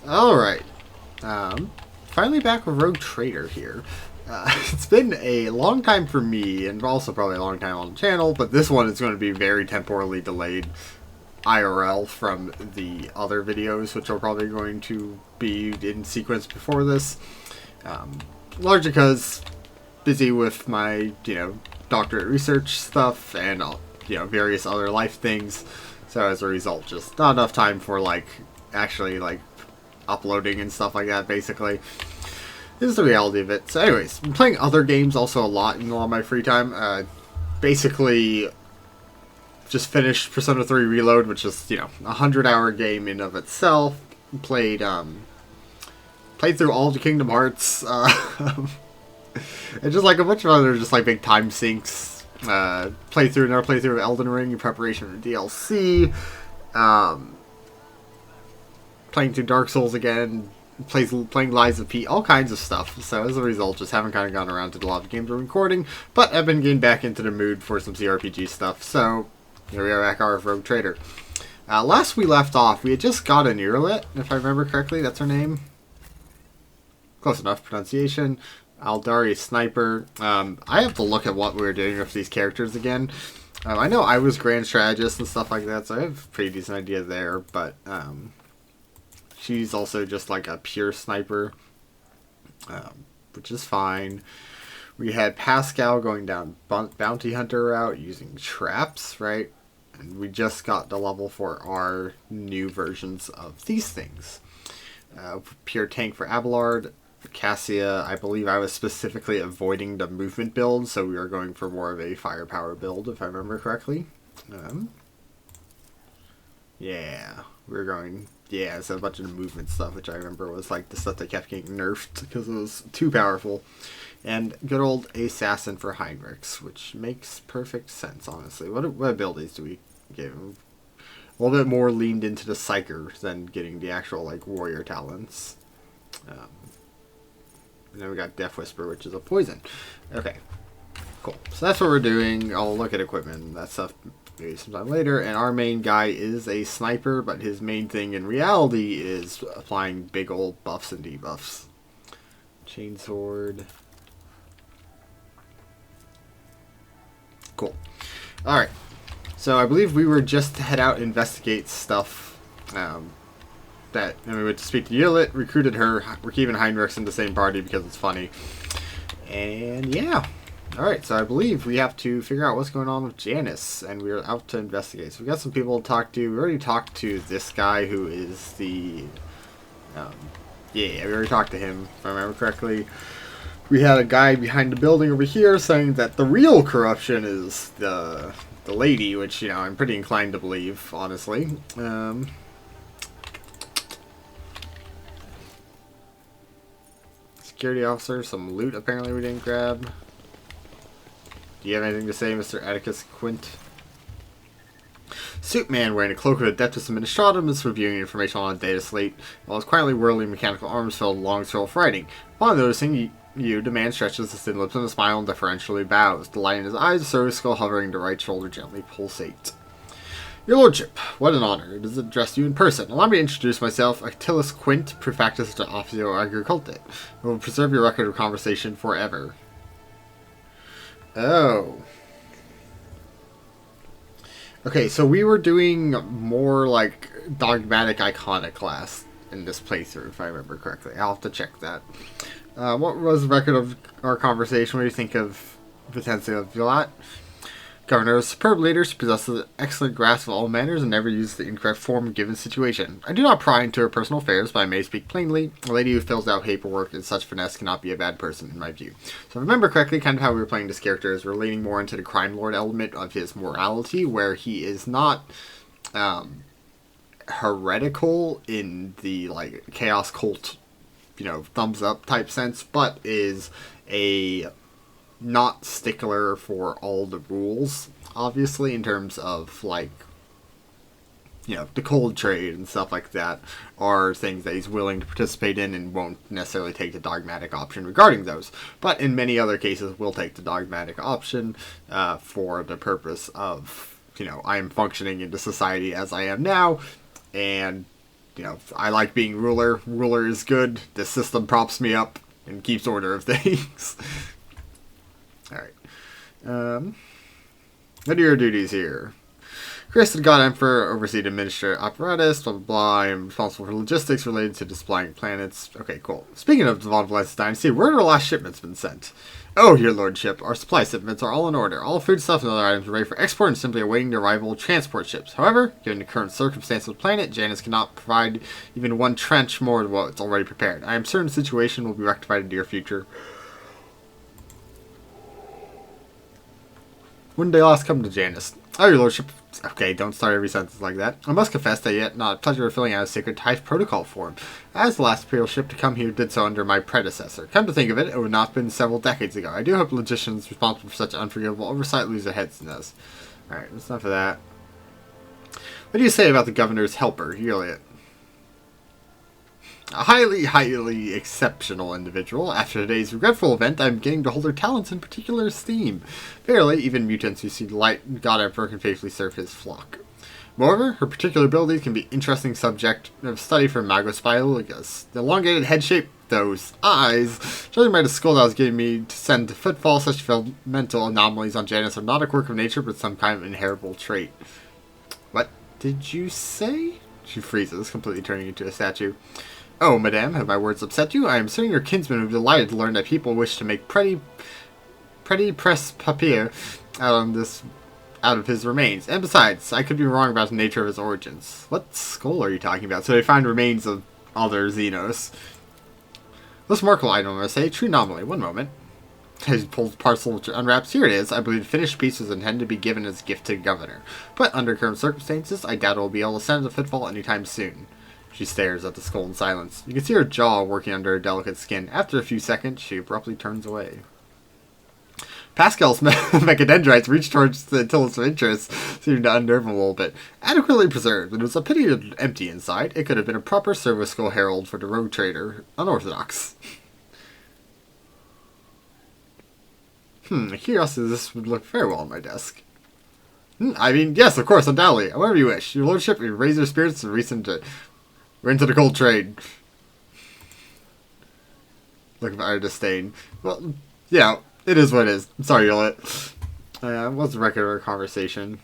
Alright. Finally back with Rogue Trader here. It's been a long time for me, and also probably a long time on the channel, but this one is going to be very temporally delayed IRL from the other videos, which are probably going to be in sequence before this. Largely because busy with my, doctorate research stuff and, various other life things. So as a result, just not enough time for, actually, uploading and stuff like that, basically. This is the reality of it. So anyways, I'm playing other games also a lot in a lot of my free time. Basically, just finished Persona 3 Reload, which is, a 100-hour game in of itself. Played through all the Kingdom Hearts. And just a bunch of other just big time sinks. Another playthrough of Elden Ring in preparation for DLC. Playing through Dark Souls again. Playing Lies of P, all kinds of stuff. So as a result, just haven't kind of gone around to a lot of games we're recording. But I've been getting back into the mood for some CRPG stuff. So here we are back with Rogue Trader. Last we left off, we had just got an Irlet, if I remember correctly. That's her name. Close enough pronunciation. Aldari Sniper. I have to look at what we were doing with these characters again. I know I was Grand Strategist and stuff like that, so I have a pretty decent idea there. But she's also just a pure sniper, which is fine. We had Pascal going down bounty hunter route using traps, right? And we just got the level for our new versions of these things. Pure tank for Abelard. Cassia, I believe I was specifically avoiding the movement build, so we were going for more of a firepower build, if I remember correctly. Yeah, we were going... Yeah, it's a bunch of movement stuff, which I remember was the stuff that kept getting nerfed because it was too powerful. And good old Assassin for Heinrichs, which makes perfect sense, honestly. What abilities do we give him? A little bit more leaned into the Psyker than getting the actual, warrior talents. And then we got Death Whisper, which is a poison. Okay, cool. So that's what we're doing. I'll look at equipment and that stuff maybe sometime later. And our main guy is a sniper, but his main thing in reality is applying big old buffs and debuffs. Chainsword. Cool. Alright. So I believe we were just to head out and investigate stuff. And we went to speak to Yillit, recruited her. We're keeping Heinrichs in the same party because it's funny. And yeah. Alright, so I believe we have to figure out what's going on with Janice, and we're out to investigate. So we've got some people to talk to. We already talked to this guy who is the... yeah, we already talked to him, if I remember correctly. We had a guy behind the building over here saying that the real corruption is the lady, which, I'm pretty inclined to believe, honestly. Security officer, some loot apparently we didn't grab. Do you have anything to say, Mr. Atticus Quint? Suit man wearing a cloak of Adeptus Administratum is reviewing information on a data slate, while his quietly whirling mechanical arms filled a long scroll of writing. Upon noticing you, the man stretches his thin lips in a smile and deferentially bows. The light in his eyes, the service skull hovering the right shoulder gently pulsate. Your lordship, what an honor. It is addressed you in person. Allow me to introduce myself, Attilus Quint, Prefectus de Officio Agricultet. I will preserve your record of conversation forever. Oh. Okay, so we were doing more dogmatic iconoclast in this playthrough, if I remember correctly. I'll have to check that. What was the record of our conversation? What do you think of Vitencia Vilat? Governor, a superb leader, she possesses an excellent grasp of all manners and never uses the incorrect form of given situation. I do not pry into her personal affairs, but I may speak plainly. A lady who fills out paperwork in such finesse cannot be a bad person, in my view. So if I remember correctly, kind of how we were playing this character is we're leaning more into the crime lord element of his morality, where he is not heretical in the chaos cult, thumbs up type sense, but is a not stickler for all the rules, obviously, in terms of the cold trade and stuff like that are things that he's willing to participate in and won't necessarily take the dogmatic option regarding those. But in many other cases will take the dogmatic option for the purpose of, I am functioning into society as I am now, and you know, I like being ruler. Ruler is good. This system props me up and keeps order of things. Alright. What are your duties here? Created God Emperor, oversee the administrative apparatus, blah blah blah. I am responsible for logistics related to displaying planets. Okay, cool. Speaking of the Von Valence Dynasty, where have our last shipments been sent? Oh, your lordship, our supply shipments are all in order. All foodstuff and other items are ready for export and simply awaiting the arrival of transport ships. However, given the current circumstances of the planet, Janus cannot provide even one trench more than what's already prepared. I am certain the situation will be rectified in the near future. When did they last come to Janus? Oh, your lordship. Okay, don't start every sentence like that. I must confess that yet not a pleasure of filling out a secret type protocol form, as the last Imperial ship to come here did so under my predecessor. Come to think of it, it would not have been several decades ago. I do hope logicians responsible for such unforgivable oversight lose their heads in this. Alright, that's enough of that. What do you say about the governor's helper, Owlcat? A highly exceptional individual. After today's regretful event, I am beginning to hold her talents in particular esteem. Verily, even mutants who see the light God Emperor can faithfully serve his flock. Moreover, her particular abilities can be an interesting subject of study for Magos Biologus. The elongated head shape, those eyes, judging by the skull that was giving me to send to footfall, such developmental anomalies on Janus are not a quirk of nature, but some kind of inheritable trait. What did you say? She freezes, completely turning into a statue. Oh, madame, have my words upset you? I am certain your kinsman would be delighted to learn that people wish to make pretty press papier out of his remains. And besides, I could be wrong about the nature of his origins. What skull are you talking about? So they find remains of other Xenos. This remarkable item, I say, true anomaly. One moment. He pulls the parcel which unwraps. Here it is. I believe the finished piece was intended to be given as a gift to the governor. But under current circumstances, I doubt it will be able to send it to footfall anytime soon. She stares at the skull in silence. You can see her jaw working under her delicate skin. After a few seconds, she abruptly turns away. Pascal's mechadendrites reach towards the tillus of interest, seeming to unnerve him a little bit. Adequately preserved. It was a pity it was empty inside. It could have been a proper service skull herald for the rogue trader. Unorthodox. A curiosity, this would look very well on my desk. I mean, yes, of course, undoubtedly. Whatever you wish. Your lordship, you raise your spirits and recent we're into the cold trade. Look at our disdain. Well, yeah, it is what it is. I'm sorry, Owlcat. What's the record of our conversation?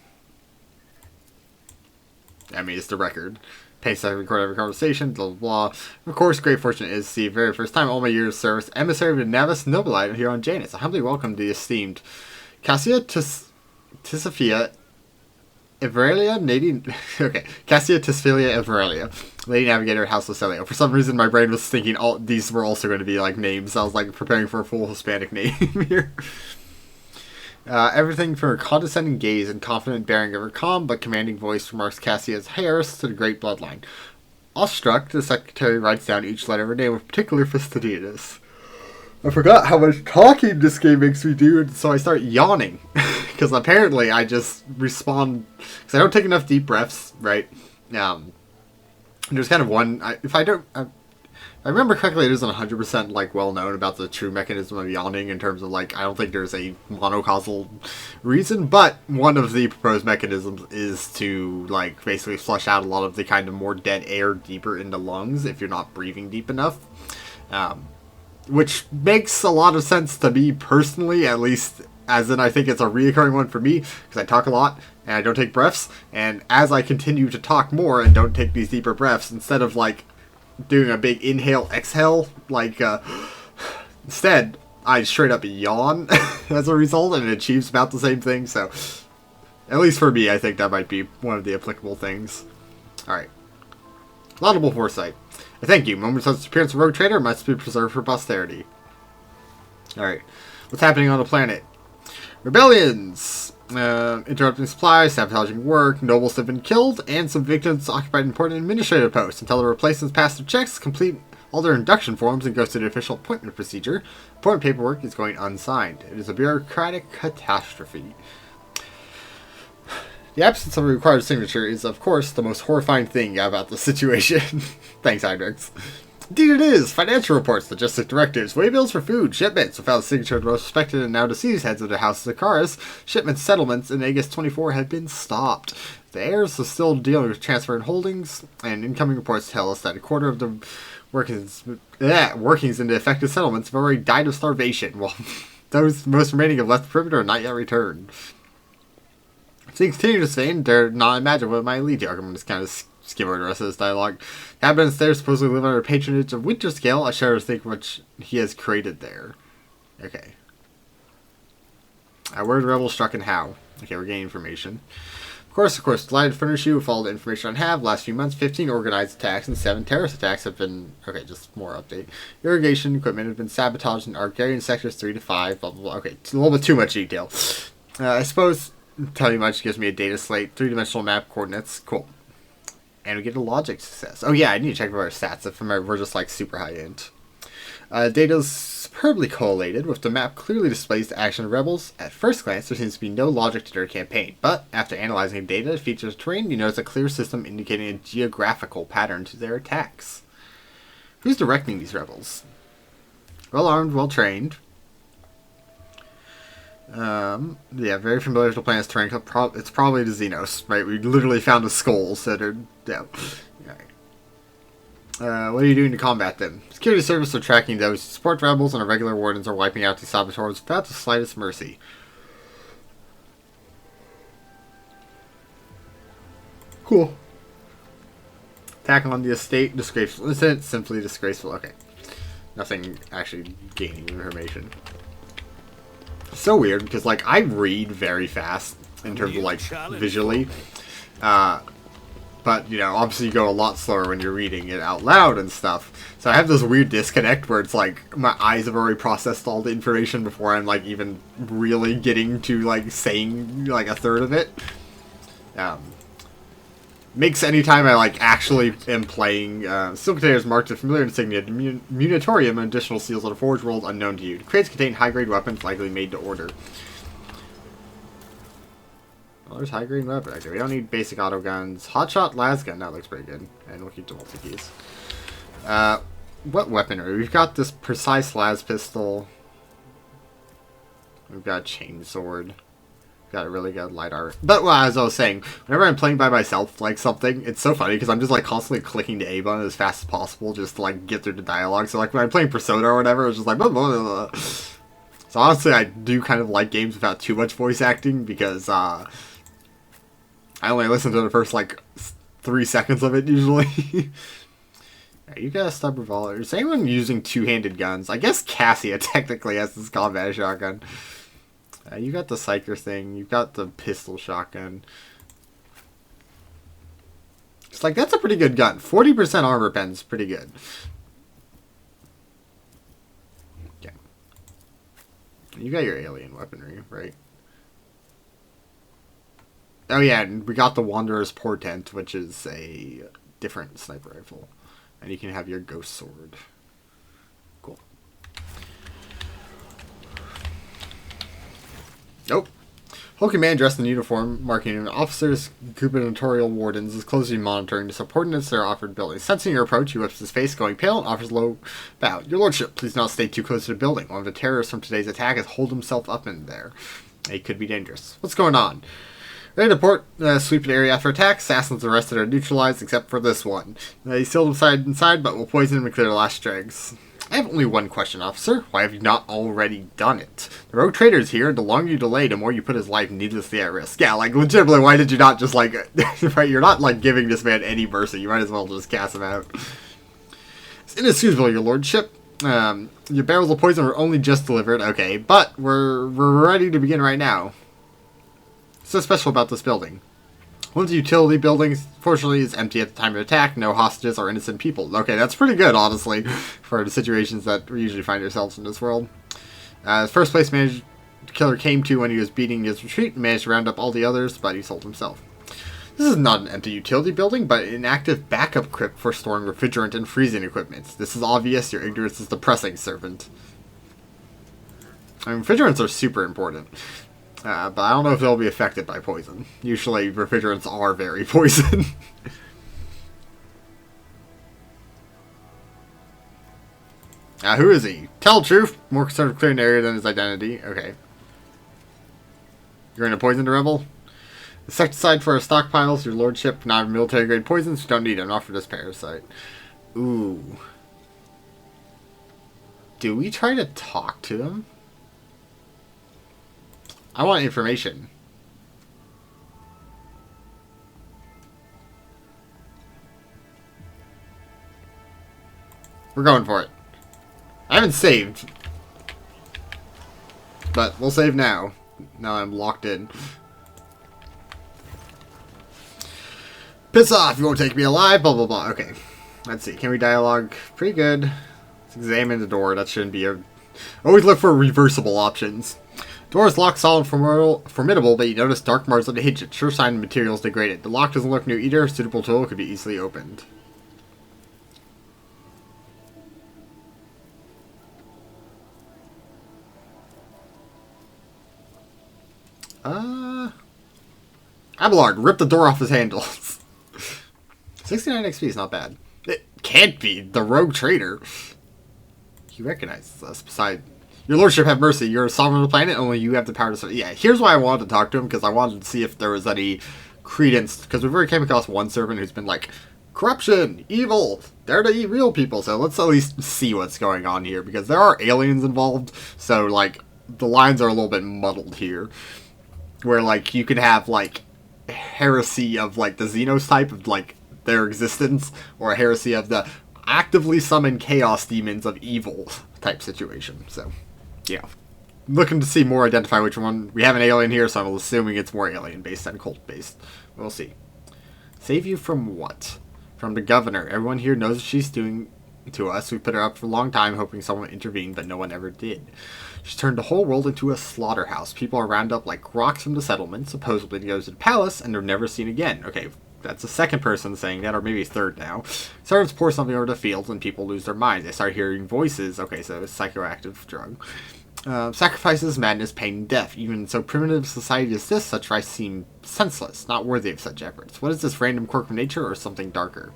I mean, it's the record. Pace I record every conversation, blah, blah, blah. Of course, great fortune is the very first time all my years of service, emissary of the Navis Nobilite here on Janus. I humbly welcome the esteemed Cassia Tissophia Evrelia, Cassia Tisophilia Evrelia, Lady Navigator, House of Celio. For some reason, my brain was thinking all these were also going to be like names. I was like preparing for a full Hispanic name here. Everything from her condescending gaze and confident bearing of her calm but commanding voice remarks Cassia's heirs to the great bloodline. Awestruck, the secretary writes down each letter of her name with particular fastidiousness. I forgot how much talking this game makes me do, and so I start yawning. Because apparently I just respond... Because I don't take enough deep breaths, right? There's kind of one... I remember correctly, it isn't 100% like well known about the true mechanism of yawning in terms of like, I don't think there's a monocausal reason, but one of the proposed mechanisms is to like basically flush out a lot of the kind of more dead air deeper in the lungs if you're not breathing deep enough. Which makes a lot of sense to me personally, at least as in I think it's a reoccurring one for me, because I talk a lot and I don't take breaths, and as I continue to talk more and don't take these deeper breaths, instead of like doing a big inhale exhale like instead I straight up yawn as a result, and it achieves about the same thing. So at least for me, I think that might be one of the applicable things. Alright, laudable foresight. Thank you. Moments of the appearance of Rogue Trader must be preserved for posterity. Alright, what's happening on the planet? Rebellions! Interrupting supplies, sabotaging work, nobles have been killed, and some victims occupied important administrative posts. Until the replacements pass their checks, complete all their induction forms, and go through the official appointment procedure, important paperwork is going unsigned. It is a bureaucratic catastrophe. The absence of a required signature is, of course, the most horrifying thing about the situation. Thanks, Hydrix. Indeed it is! Financial reports, logistic directives, waybills for food, shipments without the signature of the most respected and now deceased heads of the House of Zakaris. Shipments, settlements in Aegis 24 had been stopped. The heirs are still dealing with transfer and holdings, and incoming reports tell us that a quarter of the workings in the affected settlements have already died of starvation, while those most remaining have left the perimeter and not yet returned. Things continue to say, and dare not imagine what my lead to. I'm just kind of skim over the rest of this dialogue. The inhabitants there supposedly live under patronage of Winterscale. I shudder to think what he has created there. Okay. Where the rebels struck and how. Okay, we're getting information. Of course, delighted to furnish you with all the information on have. Last few months, 15 organized attacks and 7 terrorist attacks have been... Okay, just more update. Irrigation equipment have been sabotaged in Argarian sectors 3 to 5, blah, blah, blah. Okay, it's a little bit too much detail. I suppose, tell you much, gives me a data slate, 3-dimensional map coordinates. Cool. And we get a logic success. Oh yeah, I need to check about our stats. If we're just like super high end. Data is superbly correlated, with the map clearly displays the action of rebels. At first glance, there seems to be no logic to their campaign, but after analyzing the data, features terrain, you notice a clear system indicating a geographical pattern to their attacks. Who's directing these rebels? Well armed, well trained. Yeah, very familiar with the planet's terrain. It's probably the Xenos, right? We literally found the skulls that are... Yeah. What are you doing to combat them? Security service are tracking those who support rebels, and our regular wardens are wiping out these saboteurs without the slightest mercy. Cool. Attack on the estate, disgraceful incident, simply disgraceful. Okay. Nothing actually gaining information. So weird, because, like, I read very fast in terms of, like, visually. But, you know, obviously you go a lot slower when you're reading it out loud and stuff. So I have this weird disconnect where it's like my eyes have already processed all the information before I'm, like, even really getting to, like, saying, like, a third of it. Makes any time I, like, actually am playing. Steel containers marked with familiar insignia, munitorium, and additional seals of the Forge world unknown to you. The crates contain high-grade weapons likely made to order. Well, there's high-grade weapon. Okay, we don't need basic auto guns. Hotshot lasgun, that looks pretty good. And we'll keep the multi-keys. What weaponry? We've got this precise las pistol. We've got a chainsword. Got a really good light art. But, well, as I was saying, whenever I'm playing by myself, like, something, it's so funny, because I'm just, like, constantly clicking the A button as fast as possible just to, like, get through the dialogue. So, like, when I'm playing Persona or whatever, it's just like, blah, blah, blah, blah. So, honestly, I do kind of like games without too much voice acting, because, I only listen to the first, like, 3 seconds of it, usually. Right, you got a stub revolver. Is anyone using two-handed guns? I guess Cassia technically has this combat shotgun. You got the Psyker thing. You've got the pistol shotgun. It's like, that's a pretty good gun. 40% armor pen's pretty good. Okay. You got your alien weaponry, right? Oh yeah, and we got the Wanderer's Portent, which is a different sniper rifle. And you can have your ghost sword. Cool. Nope. Hulking man dressed in uniform, marking an officer's gubernatorial wardens, is closely monitoring the subordinates that are offered buildings. Sensing your approach, he whips his face, going pale, and offers low bow. Your lordship, please not stay too close to the building. One of the terrorists from today's attack has holed himself up in there. It could be dangerous. What's going on? Ready to port, sweep the area after attack. Assassins arrested are neutralized, except for this one. He's still inside, but will poison him and clear the last dregs. I have only one question, officer. Why have you not already done it? The rogue trader's here, and the longer you delay, the more you put his life needlessly at risk. Yeah, like, legitimately, why did you not just, like... right, you're not, like, giving this man any mercy. You might as well just cast him out. It's inexcusable, your lordship. Your barrels of poison were only just delivered. Okay, but we're ready to begin right now. What's so special about this building? One of the utility buildings, fortunately, is empty at the time of attack. No hostages or innocent people. Okay, that's pretty good, honestly, for the situations that we usually find ourselves in this world. The first place the killer came to when he was beating his retreat, managed to round up all the others, but he sold himself. This is not an empty utility building, but an active backup crypt for storing refrigerant and freezing equipment. This is obvious. Your ignorance is depressing, servant. I mean, refrigerants are super important. But I don't know if they'll be affected by poison. Usually, refrigerants are very poison. Who is he? Tell the truth. More concerned with clearing the area than his identity. Okay. You're going to poison the rebel? Insecticide for our stockpiles. Your lordship, not military grade poisons. You don't need them. Not for this parasite. Ooh. Do we try to talk to them? I want information. We're going for it. I haven't saved. But we'll save now. Now I'm locked in. Piss off, you won't take me alive, blah blah blah. Okay. Let's see. Can we dialogue? Pretty good. Let's examine the door. That shouldn't be a... Always look for reversible options. Door is locked, solid, formidable, but you notice dark marks on the hinge. Sure sign the material's degraded. The lock doesn't look new either. A suitable tool could be easily opened. Abelard, rip the door off his handles. 69 XP is not bad. It can't be. The rogue traitor. He recognizes us. Besides, your lordship, have mercy. You're a sovereign of the planet. Only you have the power to... Yeah, here's why I wanted to talk to him. Because I wanted to see if there was any credence. Because we've already came across one servant who's been like, corruption, evil, they're the real people. So let's at least see what's going on here. Because there are aliens involved. So, like, the lines are a little bit muddled here. Where, like, you could have, like, heresy of, like, the Xenos type of, like, their existence, or a heresy of the actively summoned chaos demons of evil type situation. So, yeah. Looking to see more, identify which one. We have an alien here, so I'm assuming it's more alien-based than cult-based. We'll see. Save you from what? From the governor. Everyone here knows what she's doing to us. We put her up for a long time, hoping someone would intervene, but no one ever did. She's turned the whole world into a slaughterhouse. People are rounded up like rocks from the settlement, supposedly to go to the palace, and they're never seen again. Okay, that's the second person saying that, or maybe third now. Servants pour something over the fields, and people lose their minds. They start hearing voices. Okay, so it's a psychoactive drug. Sacrifices, madness, pain, and death. Even in so primitive society as this, such rites seem senseless, not worthy of such efforts. What is this, random quirk of nature, or something darker?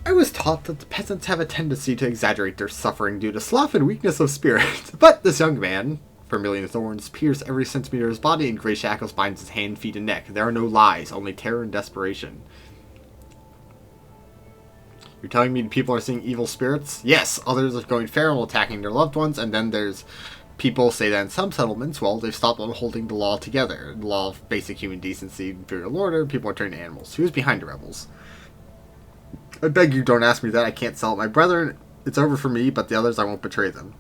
I was taught that the peasants have a tendency to exaggerate their suffering due to sloth and weakness of spirit. But this young man, vermilion thorns pierce every centimeter of his body, and gray shackles binds his hand, feet, and neck. There are no lies, only terror and desperation. You're telling me people are seeing evil spirits? Yes, others are going feral, attacking their loved ones, and then there's people say that in some settlements, well, they've stopped upholding the law together. The law of basic human decency, imperial order, people are turning animals. Who's behind the rebels? I beg you, don't ask me that. I can't sell it. My brethren, it's over for me, but the others, I won't betray them.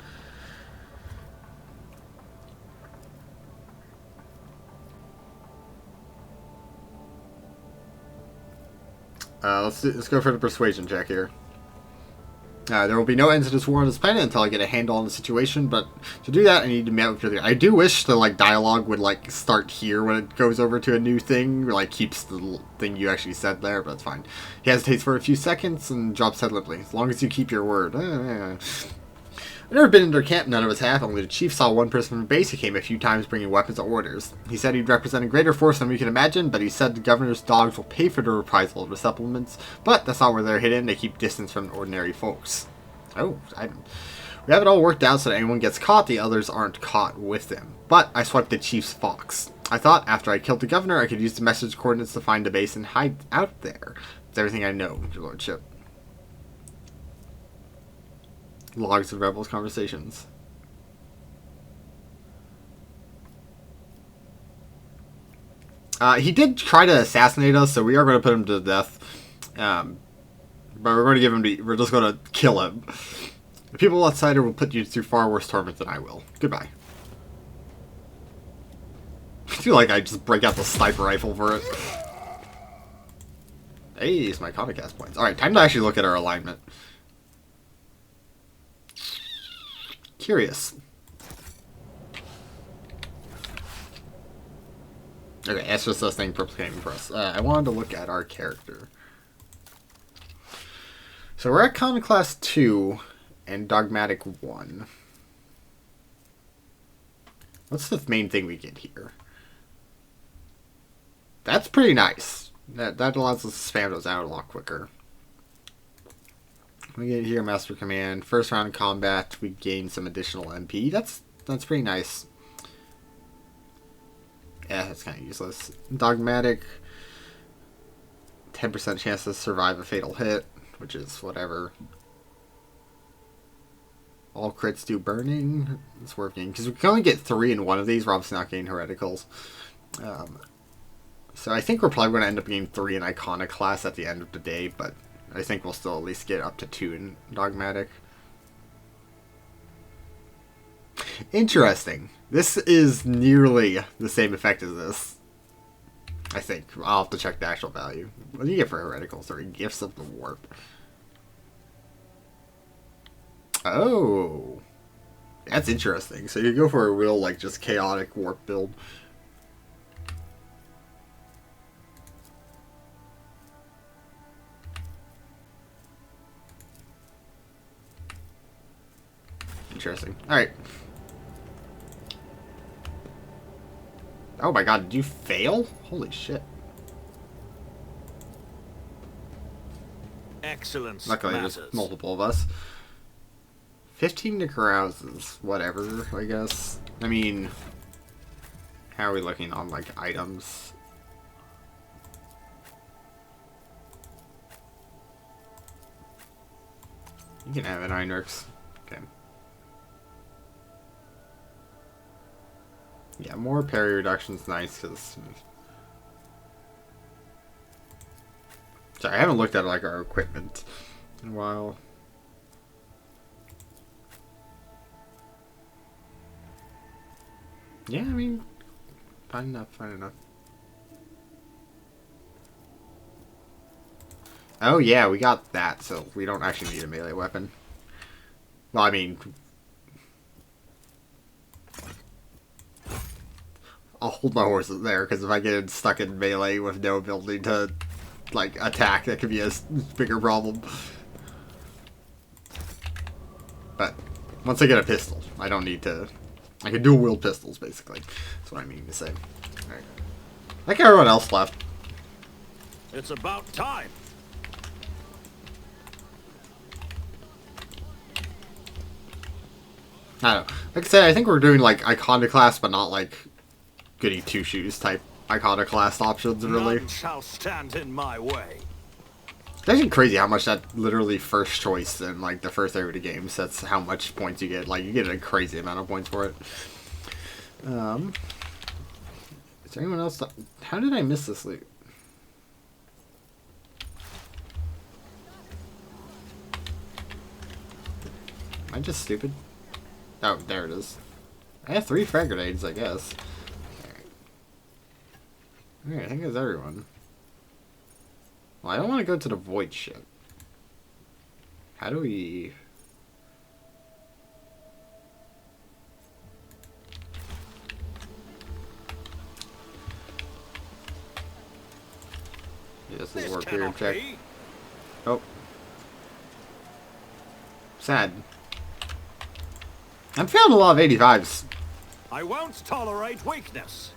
Let's go for the persuasion check here. There will be no end to this war on this planet until I get a handle on the situation, but to do that, I need to meet with you. I do wish the, like, dialogue would, like, start here when it goes over to a new thing, or, like, keeps the thing you actually said there, but it's fine. He hesitates for a few seconds and drops head limply. As long as you keep your word. I've never been in their camp, none of us have. Only the chief saw one person from base. He came a few times bringing weapons or orders. He said he'd represent a greater force than we can imagine, but he said the governor's dogs will pay for the reprisal of the supplements. But that's not where they're hidden. They keep distance from ordinary folks. Oh, we have it all worked out so that anyone gets caught, the others aren't caught with them. But I swiped the chief's fox. I thought after I killed the governor, I could use the message coordinates to find the base and hide out there. It's everything I know, your lordship. Logs of rebels' conversations. He did try to assassinate us, so we are going to put him to death. But we're going to give him to... We're just going to kill him. The people outside will put you through far worse torment than I will. Goodbye. I feel like I just break out the sniper rifle for it. Hey, it's my comic cast points. Alright, time to actually look at our alignment. Curious. Okay, that's just us thing proclaiming for us. I wanted to look at our character. So we're at Common Class 2 and Dogmatic 1. What's the main thing we get here? That's pretty nice. That allows us to spam those out a lot quicker. We get here, Master Command. First round of combat, we gain some additional MP. That's pretty nice. Yeah, that's kind of useless. Dogmatic, 10% chance to survive a fatal hit, which is whatever. All crits do burning. It's working because we can only get 3 in one of these. We're obviously not getting hereticals. So I think we're probably going to end up getting 3 in Iconoclast at the end of the day, but I think we'll still at least get up to 2 in Dogmatic. Interesting. This is nearly the same effect as this. I think. I'll have to check the actual value. What do you get for Heretical? 3 Gifts of the Warp. Oh. That's interesting. So you go for a real, like, just chaotic warp build. Interesting. Alright. Oh my god, did you fail? Holy shit. Excellent. Luckily, there's multiple of us. 15 to carouses. Whatever, I guess. I mean, how are we looking on, like, items? You can have it, Heinrichs. Okay. Yeah, more parry reduction's nice, because... Sorry, I haven't looked at, like, our equipment in a while. Yeah, I mean, fine enough, fine enough. Oh yeah, we got that, so we don't actually need a melee weapon. Well, I mean... I'll hold my horses there, because if I get stuck in melee with no ability to, like, attack, that could be a bigger problem. But, once I get a pistol, I don't need to... I can dual wield pistols, basically. That's what I mean to say. Alright. I think everyone else left. It's about time. I don't know. Like I said, I think we're doing, like, Iconoclast, but not, like, goody two-shoes type Iconoclast options, really. None shall stand in my way. It's actually crazy how much that literally first choice in, like, the first area of the game. That's how much points you get. Like, you get a crazy amount of points for it. Is there anyone else that... How did I miss this loot? Am I just stupid? Oh, there it is. I have 3 frag grenades, I guess. Alright, I think that's everyone. Well, I don't want to go to the void ship. How do we... Yeah, this is warp period check. Oh. Sad. I'm feeling a lot of 85s. I won't tolerate weakness.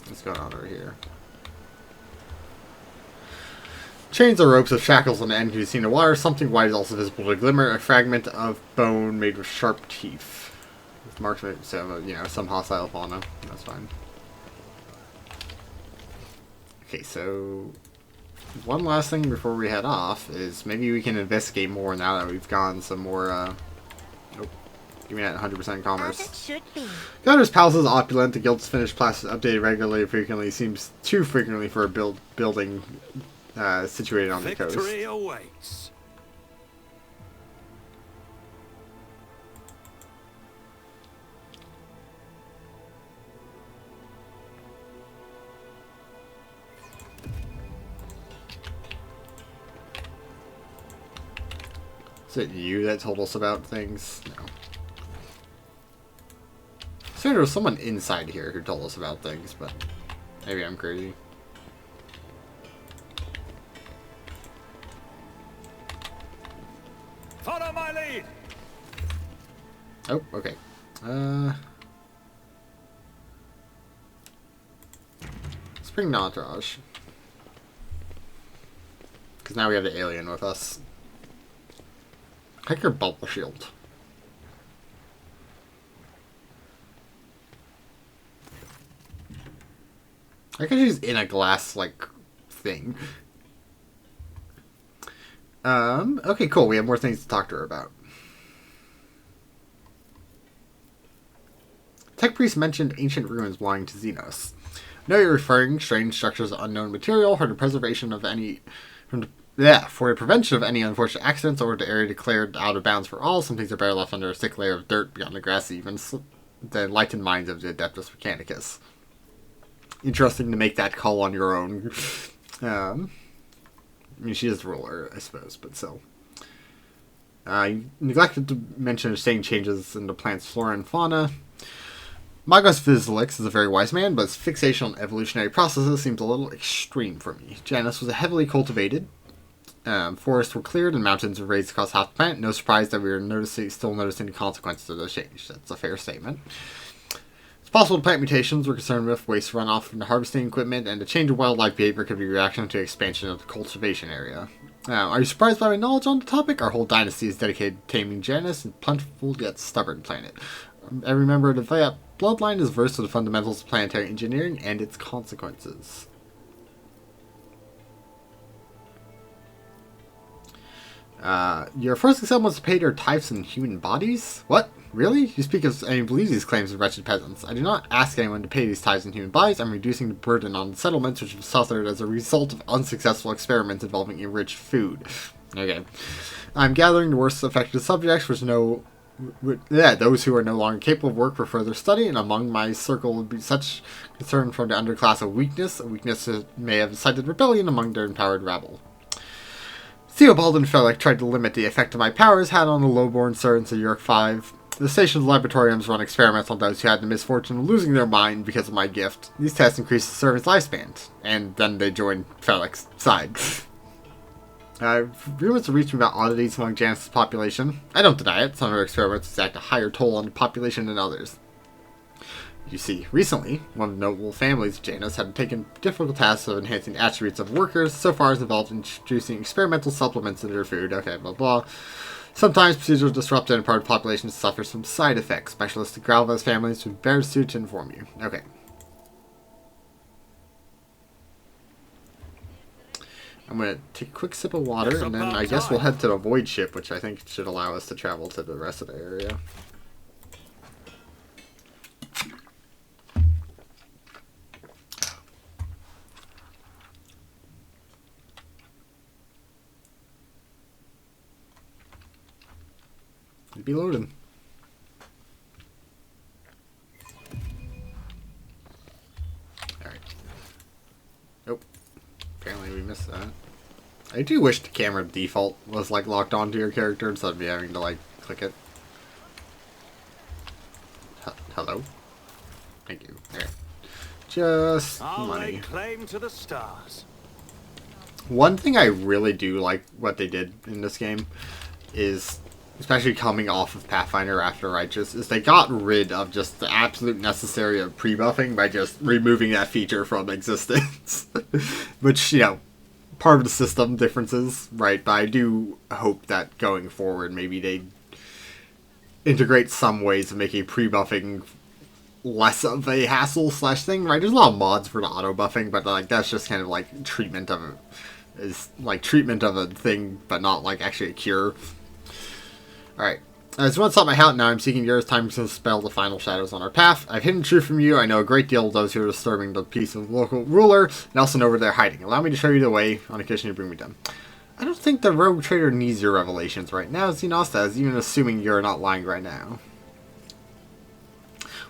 What's going on over here? Chains or ropes of shackles on the end can be seen in water. Something white is also visible to glimmer. A fragment of bone made with sharp teeth. With marks, so, you know, some hostile fauna. That's fine. Okay, so... One last thing before we head off is maybe we can investigate more now that we've gotten some more, Nope. Give me that 100% commerce. As it should be. Governor's Palace is opulent. The guild's finished palace is updated regularly, frequently. Seems too frequently for a building situated on the coast. Victory awaits. Is it you that told us about things? No. So there was someone inside here who told us about things, but maybe I'm crazy. Follow my lead. Oh, okay. Let's bring Nadraj. Because because now we have the alien with us. Hiker bubble shield. I guess she's in a glass, like, thing. Okay, cool. We have more things to talk to her about. Tech Priest mentioned ancient ruins belonging to Xenos. No, you're referring strange structures of unknown material for the preservation of any... for the prevention of any unfortunate accidents or the area declared out of bounds for all. Some things are better left under a thick layer of dirt beyond the grassy, even the enlightened minds of the Adeptus Mechanicus. Interesting to make that call on your own. I mean, she is the ruler, I suppose, but still. I neglected to mention interesting changes in the plant's flora and fauna. Magos Vizlix is a very wise man, but his fixation on evolutionary processes seems a little extreme for me. Janus was a heavily cultivated. Forests were cleared and mountains were raised across half the planet. No surprise that we are still noticing the consequences of this change. That's a fair statement. It's possible the plant mutations we're concerned with, waste runoff from the harvesting equipment, and the change of wildlife behavior could be a reaction to expansion of the cultivation area. Are you surprised by my knowledge on the topic? Our whole dynasty is dedicated to taming Janus, a plentiful yet stubborn planet. Every member of the Vayat bloodline is versed in the fundamentals of planetary engineering and its consequences. Your first exam was to pay their tithes in human bodies? What? Really? You speak as anyone believes these claims of wretched peasants. I do not ask anyone to pay these tithes in human bodies. I'm reducing the burden on the settlements which have suffered as a result of unsuccessful experiments involving enriched food. Okay. I'm gathering the worst affected subjects, those who are no longer capable of work for further study, and among my circle would be such concern from the underclass of weakness. A weakness that may have incited rebellion among their empowered rabble. Theobald and Felix tried to limit the effect of my powers had on the lowborn servants of York 5. The station's laboratoriums run experiments on those who had the misfortune of losing their mind because of my gift. These tests increase the servant's lifespan, and then they join Felix's side. Rumors have reached me about oddities among Janus' population. I don't deny it. Some of her experiments exact a higher toll on the population than others. You see, recently, one of the notable families of Janus had taken difficult tasks of enhancing the attributes of workers, so far as involved in introducing experimental supplements into their food. Okay, blah blah. Sometimes procedures are disrupted and part of the population suffers from side effects. Specialists at Gralva's families would bear suit to inform you. Okay. I'm going to take a quick sip of water, and then I guess we'll head to the Void Ship, which I think should allow us to travel to the rest of the area. It'd be loading. Alright. Nope. Apparently we missed that. I do wish the camera default was like locked onto your character instead of me having to like click it. Hello? Thank you. Alright. Just I'll money. lay claim to the stars. One thing I really do like what they did in this game is, especially coming off of Pathfinder After Righteous, is they got rid of just the absolute necessary of pre-buffing by just removing that feature from existence. Which, you know, part of the system differences, right? But I do hope that going forward, maybe they integrate some ways of making pre-buffing less of a hassle slash thing, right? There's a lot of mods for the auto-buffing, but like that's just kind of like treatment of a thing, but not like actually a cure. Alright. I just want to stop my hat now. I'm seeking yours. Time to dispel the final shadows on our path. I've hidden truth from you. I know a great deal of those who are disturbing the peace of the local ruler, and also know where they're hiding. Allow me to show you the way on occasion you bring me down. I don't think the rogue trader needs your revelations right now, Xenos, even assuming you're not lying right now.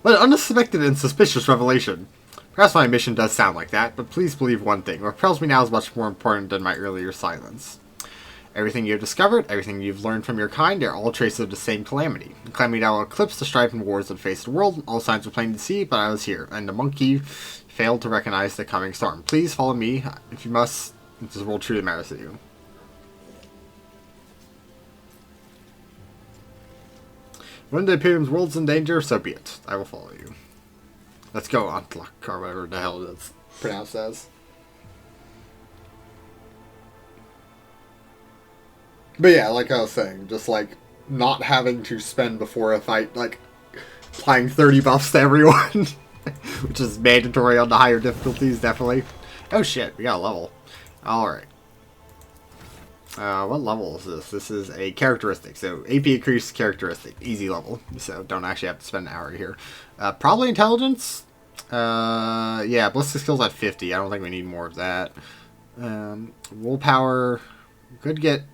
What an unsuspected and suspicious revelation. Perhaps my mission does sound like that, but please believe one thing. What propels me now is much more important than my earlier silence. Everything you've discovered, everything you've learned from your kind, are all traces of the same calamity. A calamity that will eclipse the strife and wars that face the world. All signs were plain to see, but I was here, and the monkey failed to recognize the coming storm. Please follow me, if you must, if this world truly matters to you. When the Imperium's world's in danger, so be it. I will follow you. Let's go, Antlock, or whatever the hell it's pronounced as. But yeah, like I was saying, just like not having to spend before a fight, like applying 30 buffs to everyone, which is mandatory on the higher difficulties, definitely. Oh shit, we got a level. Alright. What level is this? This is a characteristic, so AP increase characteristic, easy level, so don't actually have to spend an hour here. Probably intelligence. Yeah, ballistic skills at 50. I don't think we need more of that. Willpower could get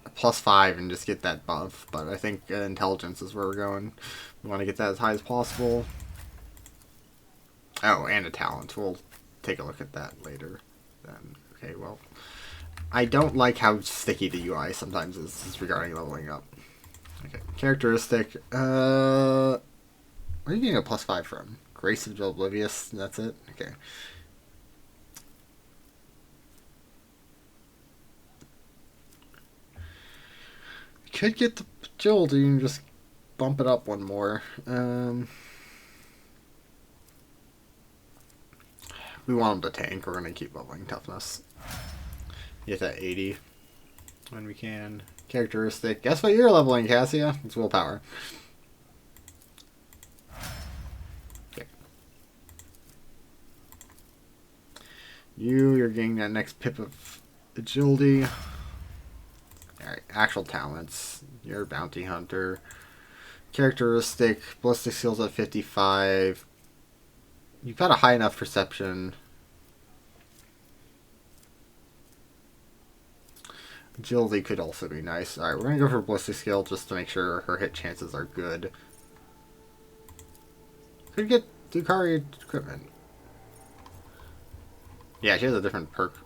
a +5 and just get that buff, but I think intelligence is where we're going. We want to get that as high as possible. Oh, and a talent. We'll take a look at that later. Then, okay, well, I don't like how sticky the UI sometimes is regarding leveling up. Okay, characteristic. Where are you getting a +5 from? Grace of the Oblivious. That's it. Okay. Could get the agility and just bump it up one more. We want him to tank. We're going to keep leveling toughness. Get that 80 when we can. Characteristic. Guess what you're leveling, Cassia? It's willpower. Okay. You're getting that next pip of agility. Alright, actual talents. You're a bounty hunter. Characteristic. Ballistic skills at 55. You've got a high enough perception. Agility could also be nice. Alright, we're going to go for ballistic skill just to make sure her hit chances are good. Could get Dukari equipment. Yeah, she has a different perk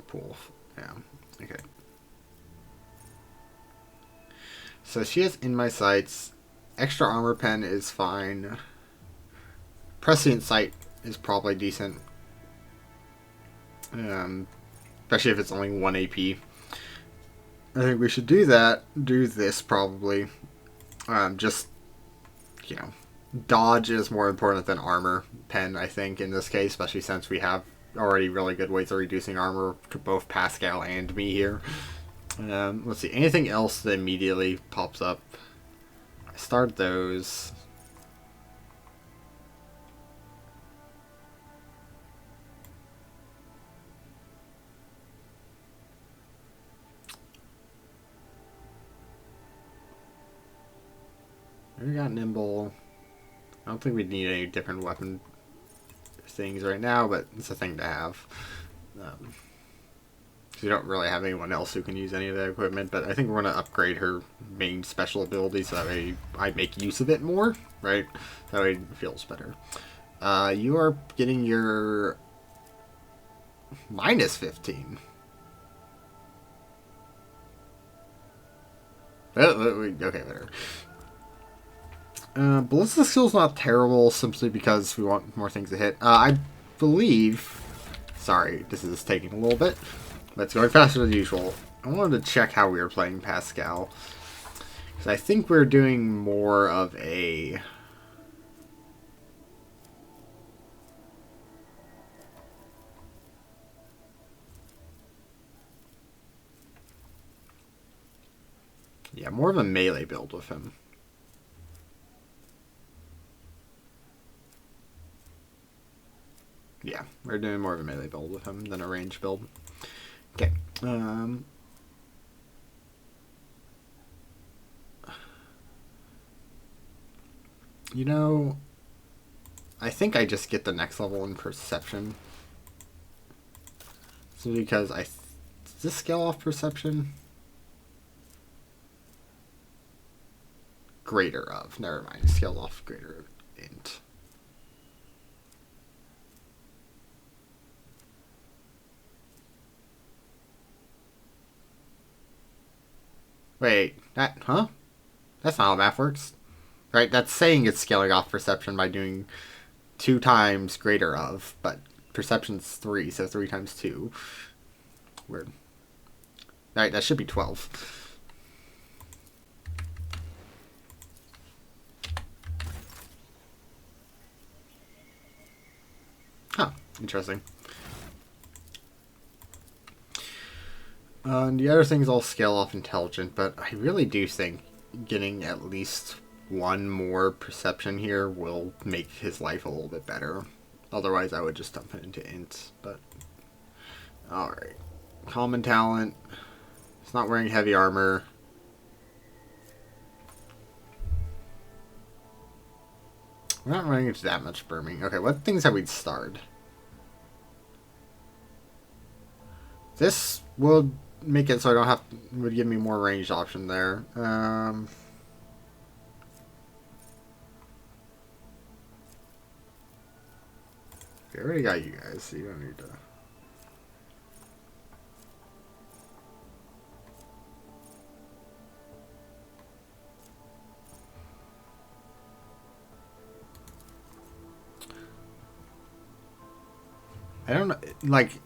pool. Yeah, okay. So she has in my sights. Extra armor pen is fine. Prescient sight is probably decent. Especially if it's only 1 AP. I think we should do that. Do this probably. Just, you know, dodge is more important than armor pen, I think, in this case, especially since we have already really good ways of reducing armor to both Pascal and me here. Let's see, anything else that immediately pops up? I start those. We got nimble. I don't think we need any different weapon things right now, but it's a thing to have. We don't really have anyone else who can use any of that equipment, but I think we're going to upgrade her main special ability so that way I make use of it more, right? That way it feels better. You are getting your -15. Okay, better. Ballistic skill's not terrible, simply because we want more things to hit. I believe... Sorry, this is taking a little bit. But it's going faster than usual. I wanted to check how we were playing Pascal. Because I think we're doing more of a... Yeah, more of a melee build with him. Yeah, we're doing more of a melee build with him than a range build. Okay. You know, I think I just get the next level in perception. So because does this scale off perception? Greater of. Never mind. Scale off greater of int. Wait, huh? That's not how math works. Right, that's saying it's scaling off perception by doing 2 times greater of, but perception's 3, so 3 times 2. Weird. Alright, that should be 12. Huh, interesting. And the other things all scale off intelligent, but I really do think getting at least one more perception here will make his life a little bit better. Otherwise, I would just dump it into ints. But alright. Common talent. He's not wearing heavy armor. We're not running into that much burming. Okay, what things have we starred? This will make it so I don't have to, would give me more ranged option there. Okay, I already got you guys, so you don't need to. I don't know, like,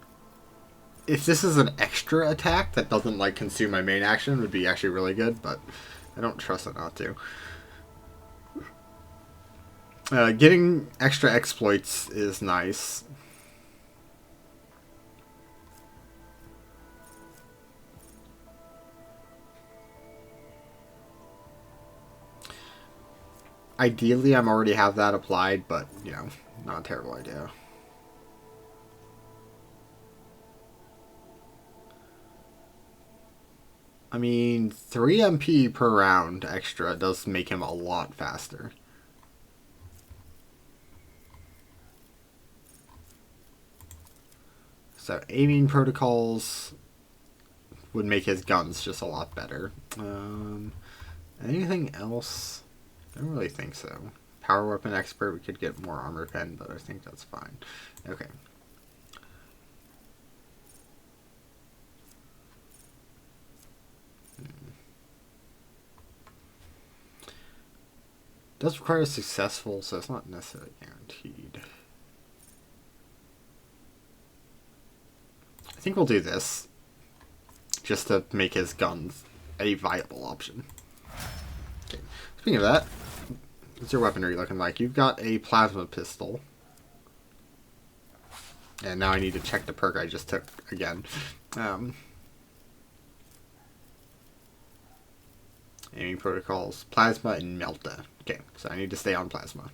if this is an extra attack that doesn't, like, consume my main action, would be actually really good, but I don't trust it not to. Getting extra exploits is nice. Ideally, I'm already have that applied, but, you know, not a terrible idea. I mean, 3 MP per round extra does make him a lot faster. So aiming protocols would make his guns just a lot better. Anything else? I don't really think so. Power weapon expert, we could get more armor pen, but I think that's fine. Okay. Does require a successful, so it's not necessarily guaranteed. I think we'll do this, just to make his guns a viable option. Okay. Speaking of that, what's your weaponry looking like? You've got a plasma pistol. And now I need to check the perk I just took again. Aiming protocols, plasma and melta. Okay, so I need to stay on plasma.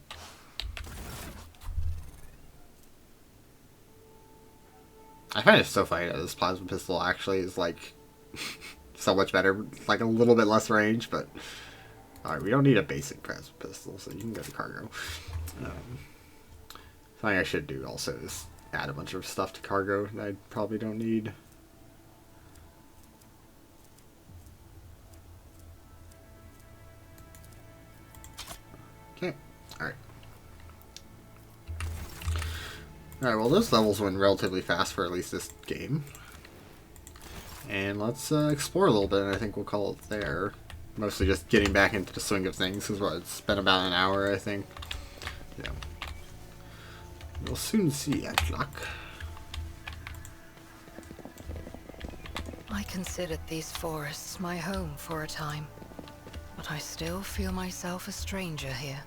I find it so funny that this plasma pistol actually is like so much better, like a little bit less range, but alright, we don't need a basic plasma pistol, so you can go to cargo. Something I should do also is add a bunch of stuff to cargo that I probably don't need. Okay, alright. Alright, well those levels went relatively fast for at least this game. And let's explore a little bit, and I think we'll call it there. Mostly just getting back into the swing of things, because it's been about an hour, I think. Yeah. We'll soon see, Owlcat. I considered these forests my home for a time, but I still feel myself a stranger here.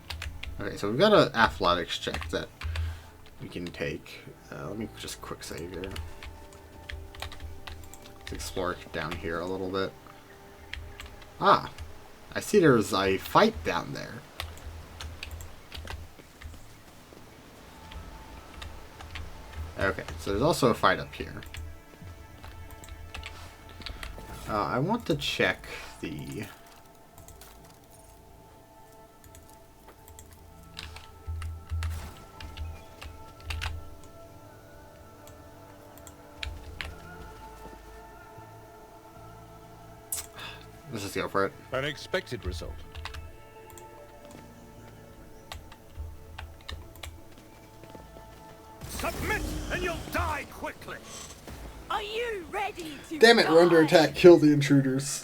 Okay, so we've got an athletics check that we can take. Let me just quick save here. Let's explore down here a little bit. Ah, I see there's a fight down there. Okay, so there's also a fight up here. I want to check the... Let's just go for it. An expected result. Submit and you'll die quickly. Are you ready to Damn it, we're under attack. Kill the intruders.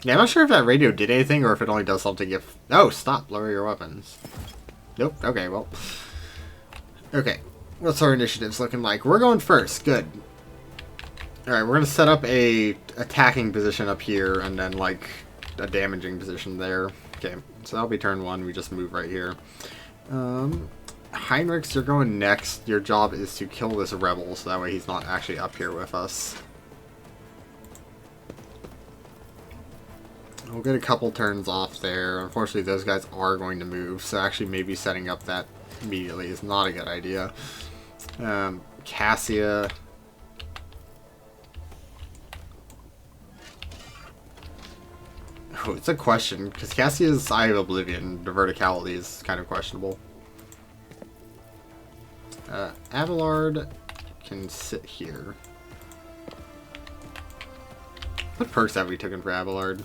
Yeah, I'm not sure if that radio did anything or if it only does something if... Oh, stop. Lower your weapons. Nope. Okay, well. Okay. What's our initiatives looking like? We're going first. Good. Alright, we're going to set up a attacking position up here and then, like, a damaging position there. Okay, so that'll be turn one. We just move right here. Heinrichs, you're going next. Your job is to kill this rebel, so that way he's not actually up here with us. We'll get a couple turns off there. Unfortunately, those guys are going to move, so actually maybe setting up that immediately is not a good idea. Cassia. Oh, it's a question, because Cassia's Eye of Oblivion, the verticality is kind of questionable. Abelard can sit here. What perks have we taken for Abelard?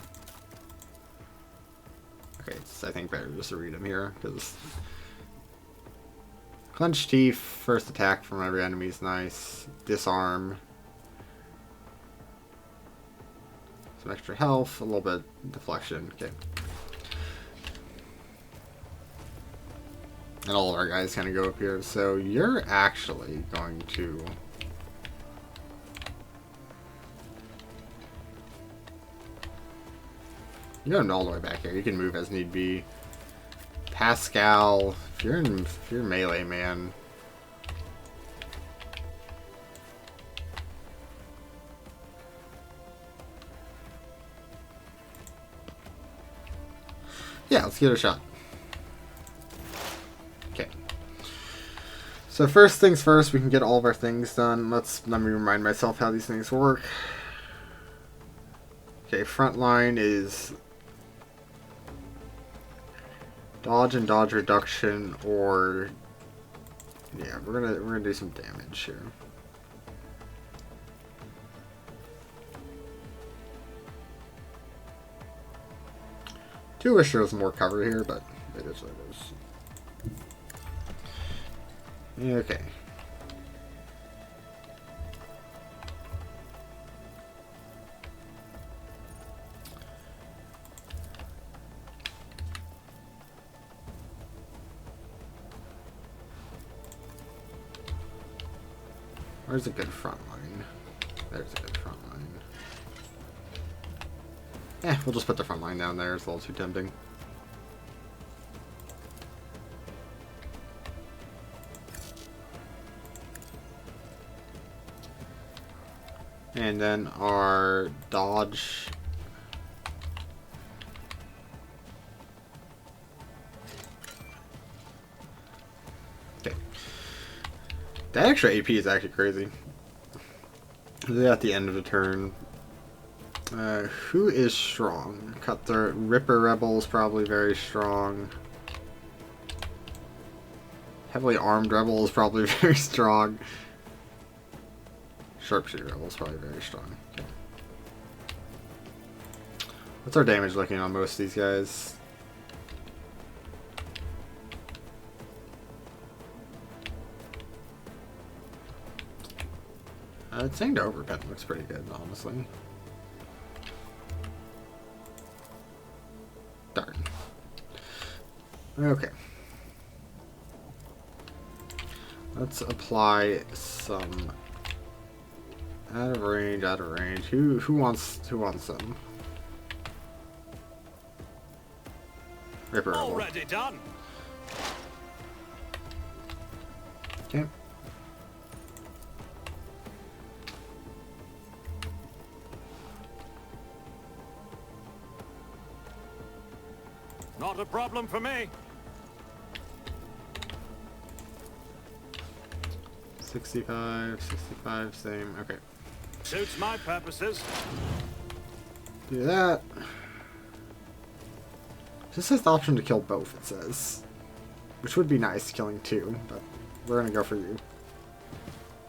Okay, it's, I think, better just to read them here, because... Clenched Teeth, first attack from every enemy is nice. Disarm. Some extra health, a little bit deflection. Okay. And all of our guys kind of go up here. So you're actually going to... You're going all the way back here. You can move as need be. Pascal, if you're melee, man. Yeah, let's give it a shot. Okay. So first things first, we can get all of our things done. Let me remind myself how these things work. Okay, front line is dodge and dodge reduction, or yeah, we're gonna do some damage here. Do wish there was more cover here, but it is what it is. Okay. Where's a good front line? There's a good front line. We'll just put the front line down there. It's a little too tempting. And then our dodge. Okay. That extra AP is actually crazy. At the end of the turn. Who is strong? Cutthroat. Ripper Rebel is probably very strong. Heavily Armed Rebel is probably very strong. Sharpshooter Rebel is probably very strong. Okay. What's our damage looking on most of these guys? It's saying to overcut looks pretty good, honestly. Darn. Okay. Let's apply some out of range, out of range. Who wants them? Ripper Rebel. Already done. Okay. Not a problem for me. 65, 65, same. Okay. Suits my purposes. Do that. This has the option to kill both, it says. Which would be nice, killing two, but we're gonna go for you.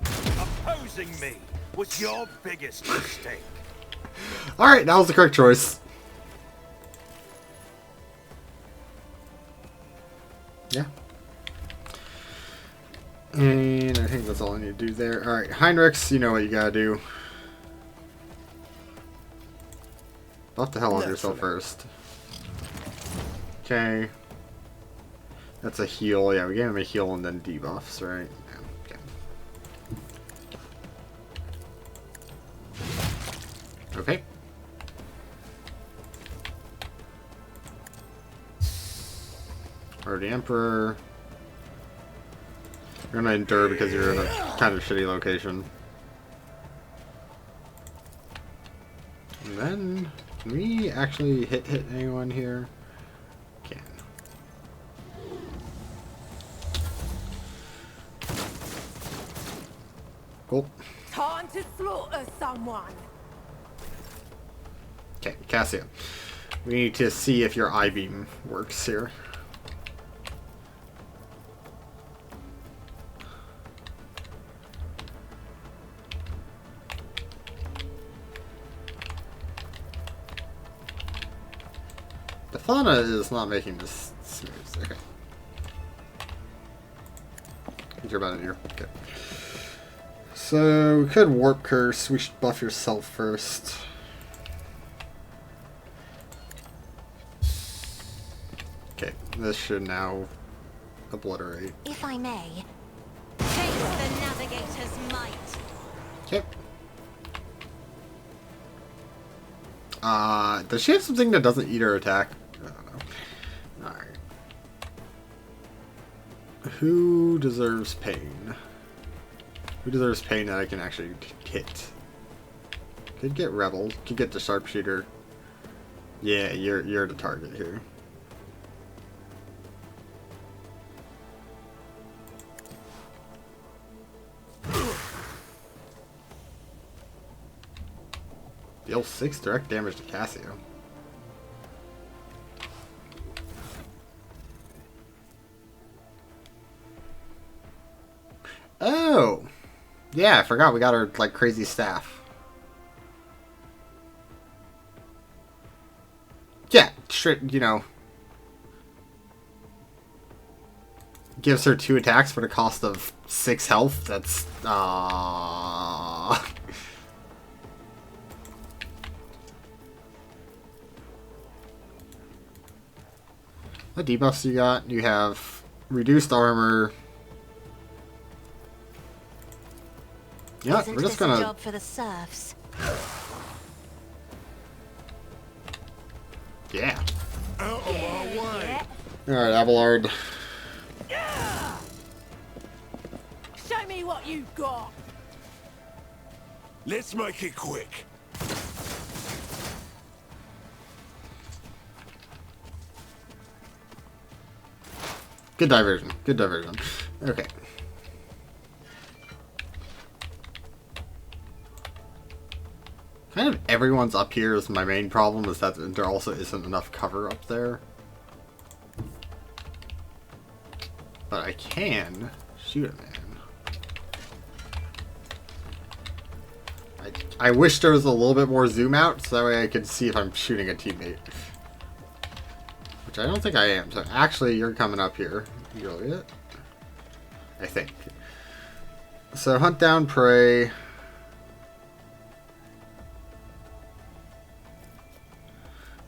Opposing me was your biggest mistake. Alright, that was the correct choice. Yeah. And I think that's all I need to do there. Alright, Heinrichs, you know what you gotta do. Buff the hell out of yourself first. Okay. That's a heal. Yeah, we gave him a heal and then debuffs, right? Yeah. Okay. Okay. Or the Emperor. You're gonna endure because you're in a kind of shitty location. And then, can we actually hit anyone here? Can. Cool. Time to slaughter someone. Okay, Cassia. We need to see if your I-beam works here. The fauna is not making this smooth. Okay. You're about in here. Okay. So, we could warp curse. We should buff yourself first. Okay, this should now obliterate. If I may, taste the navigator's might. Okay. Does she have something that doesn't eat her attack? I don't know. Alright. Who deserves pain? Who deserves pain that I can actually hit? Could get Rebel. Could get the Sharpshooter. Yeah, you're the target here. Deal 6 direct damage to Cassio. Oh! Yeah, I forgot we got our, like, crazy staff. Yeah, straight, you know. Gives her 2 attacks for the cost of 6 health. That's, What debuffs you got? You have reduced armor. Yeah, Isn't we're just this gonna. a job for the serfs? Yeah. Out of our way. Alright, Abelard. Show me what you've got. Let's make it quick. Good diversion. Good diversion. Okay. Kind of everyone's up here is my main problem, is that there also isn't enough cover up there. But I can shoot a man. I wish there was a little bit more zoom out, so that way I could see if I'm shooting a teammate. Which I don't think I am, so actually you're coming up here. Juliet? I think. So hunt down prey.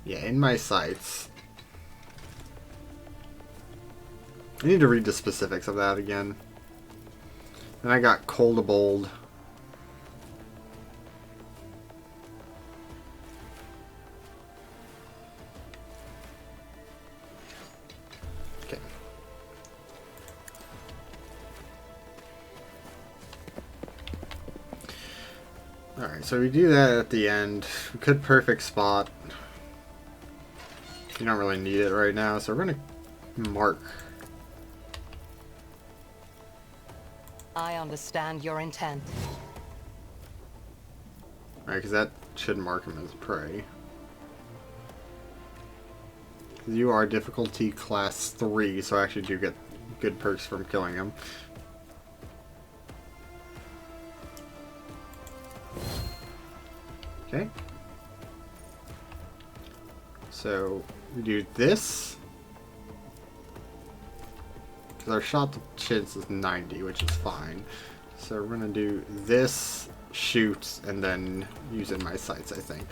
Yeah, in my sights. I need to read the specifics of that again. And I got cold to bold. Okay. Alright, so we do that at the end. We could perfect spot. You don't really need it right now, so we're going to mark. I understand your intent. Alright, because that should mark him as prey. You are difficulty class 3, so I actually do get good perks from killing him. Okay. So we do this. Because our shot to chance is 90, which is fine. So we're going to do this, shoot, and then use in my sights, I think.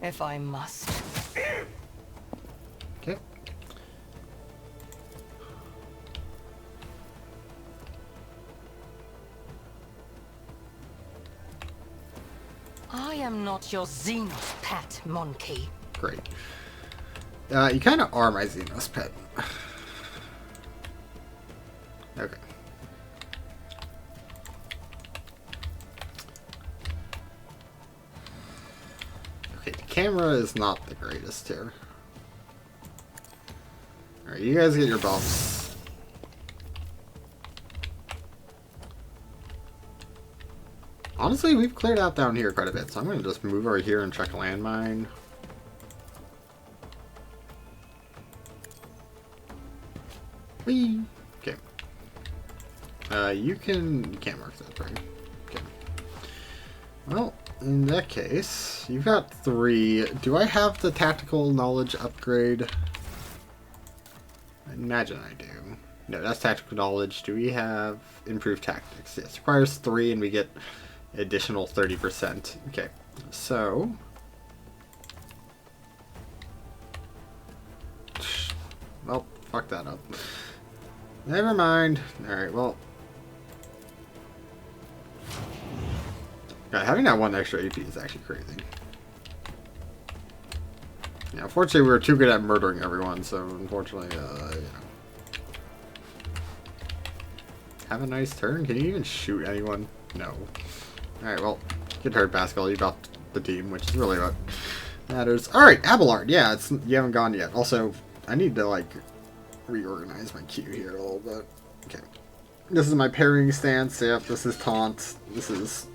If I must. Okay. I am not your Xenos pet, monkey. Great. You kind of are my Xenos pet. Okay. Okay, the camera is not the greatest here. Alright, you guys get your buffs. Honestly, we've cleared out down here quite a bit, so I'm going to just move over here and check landmine. Whee! Okay. You can't mark that, right? Okay. Well, in that case, you've got 3. Do I have the tactical knowledge upgrade? I imagine I do. No, that's tactical knowledge. Do we have improved tactics? Yes, requires 3 and we get additional 30%. Okay, so... Well, fuck that up. Never mind. Alright, well... God, having that 1 extra AP is actually crazy. Yeah, unfortunately we were too good at murdering everyone, so unfortunately, you know. Have a nice turn? Can you even shoot anyone? No. Alright, well, get hurt, Pascal. You buffed the team, which is really what matters. Alright, Abelard. Yeah, you haven't gone yet. Also, I need to, like, reorganize my queue here a little bit. Okay. This is my parrying stance. Yep, this is taunt. This is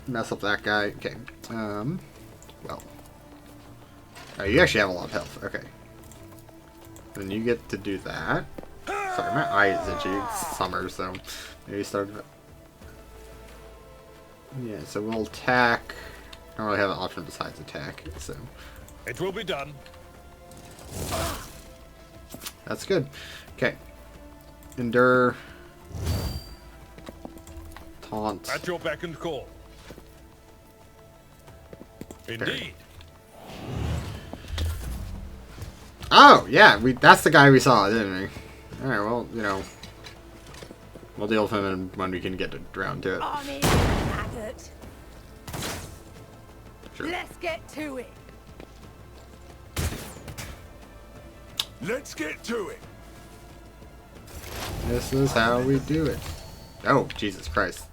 mess up that guy. Okay. Well. Oh, you actually have a lot of health. Okay. Then you get to do that. Sorry, my eye is itchy. It's summer, so maybe start. Yeah, so we'll attack. I don't really have an option besides attack, so. It will be done. That's good. Okay. Endure. Taunt. At your beck and call. Indeed. Oh, yeah, that's the guy we saw, didn't we? Alright, well, you know. We'll deal with him when we can get around to it. I'm in, maggot. Sure. Let's get to it. Let's get to it. This is how we do it. Oh, Jesus Christ.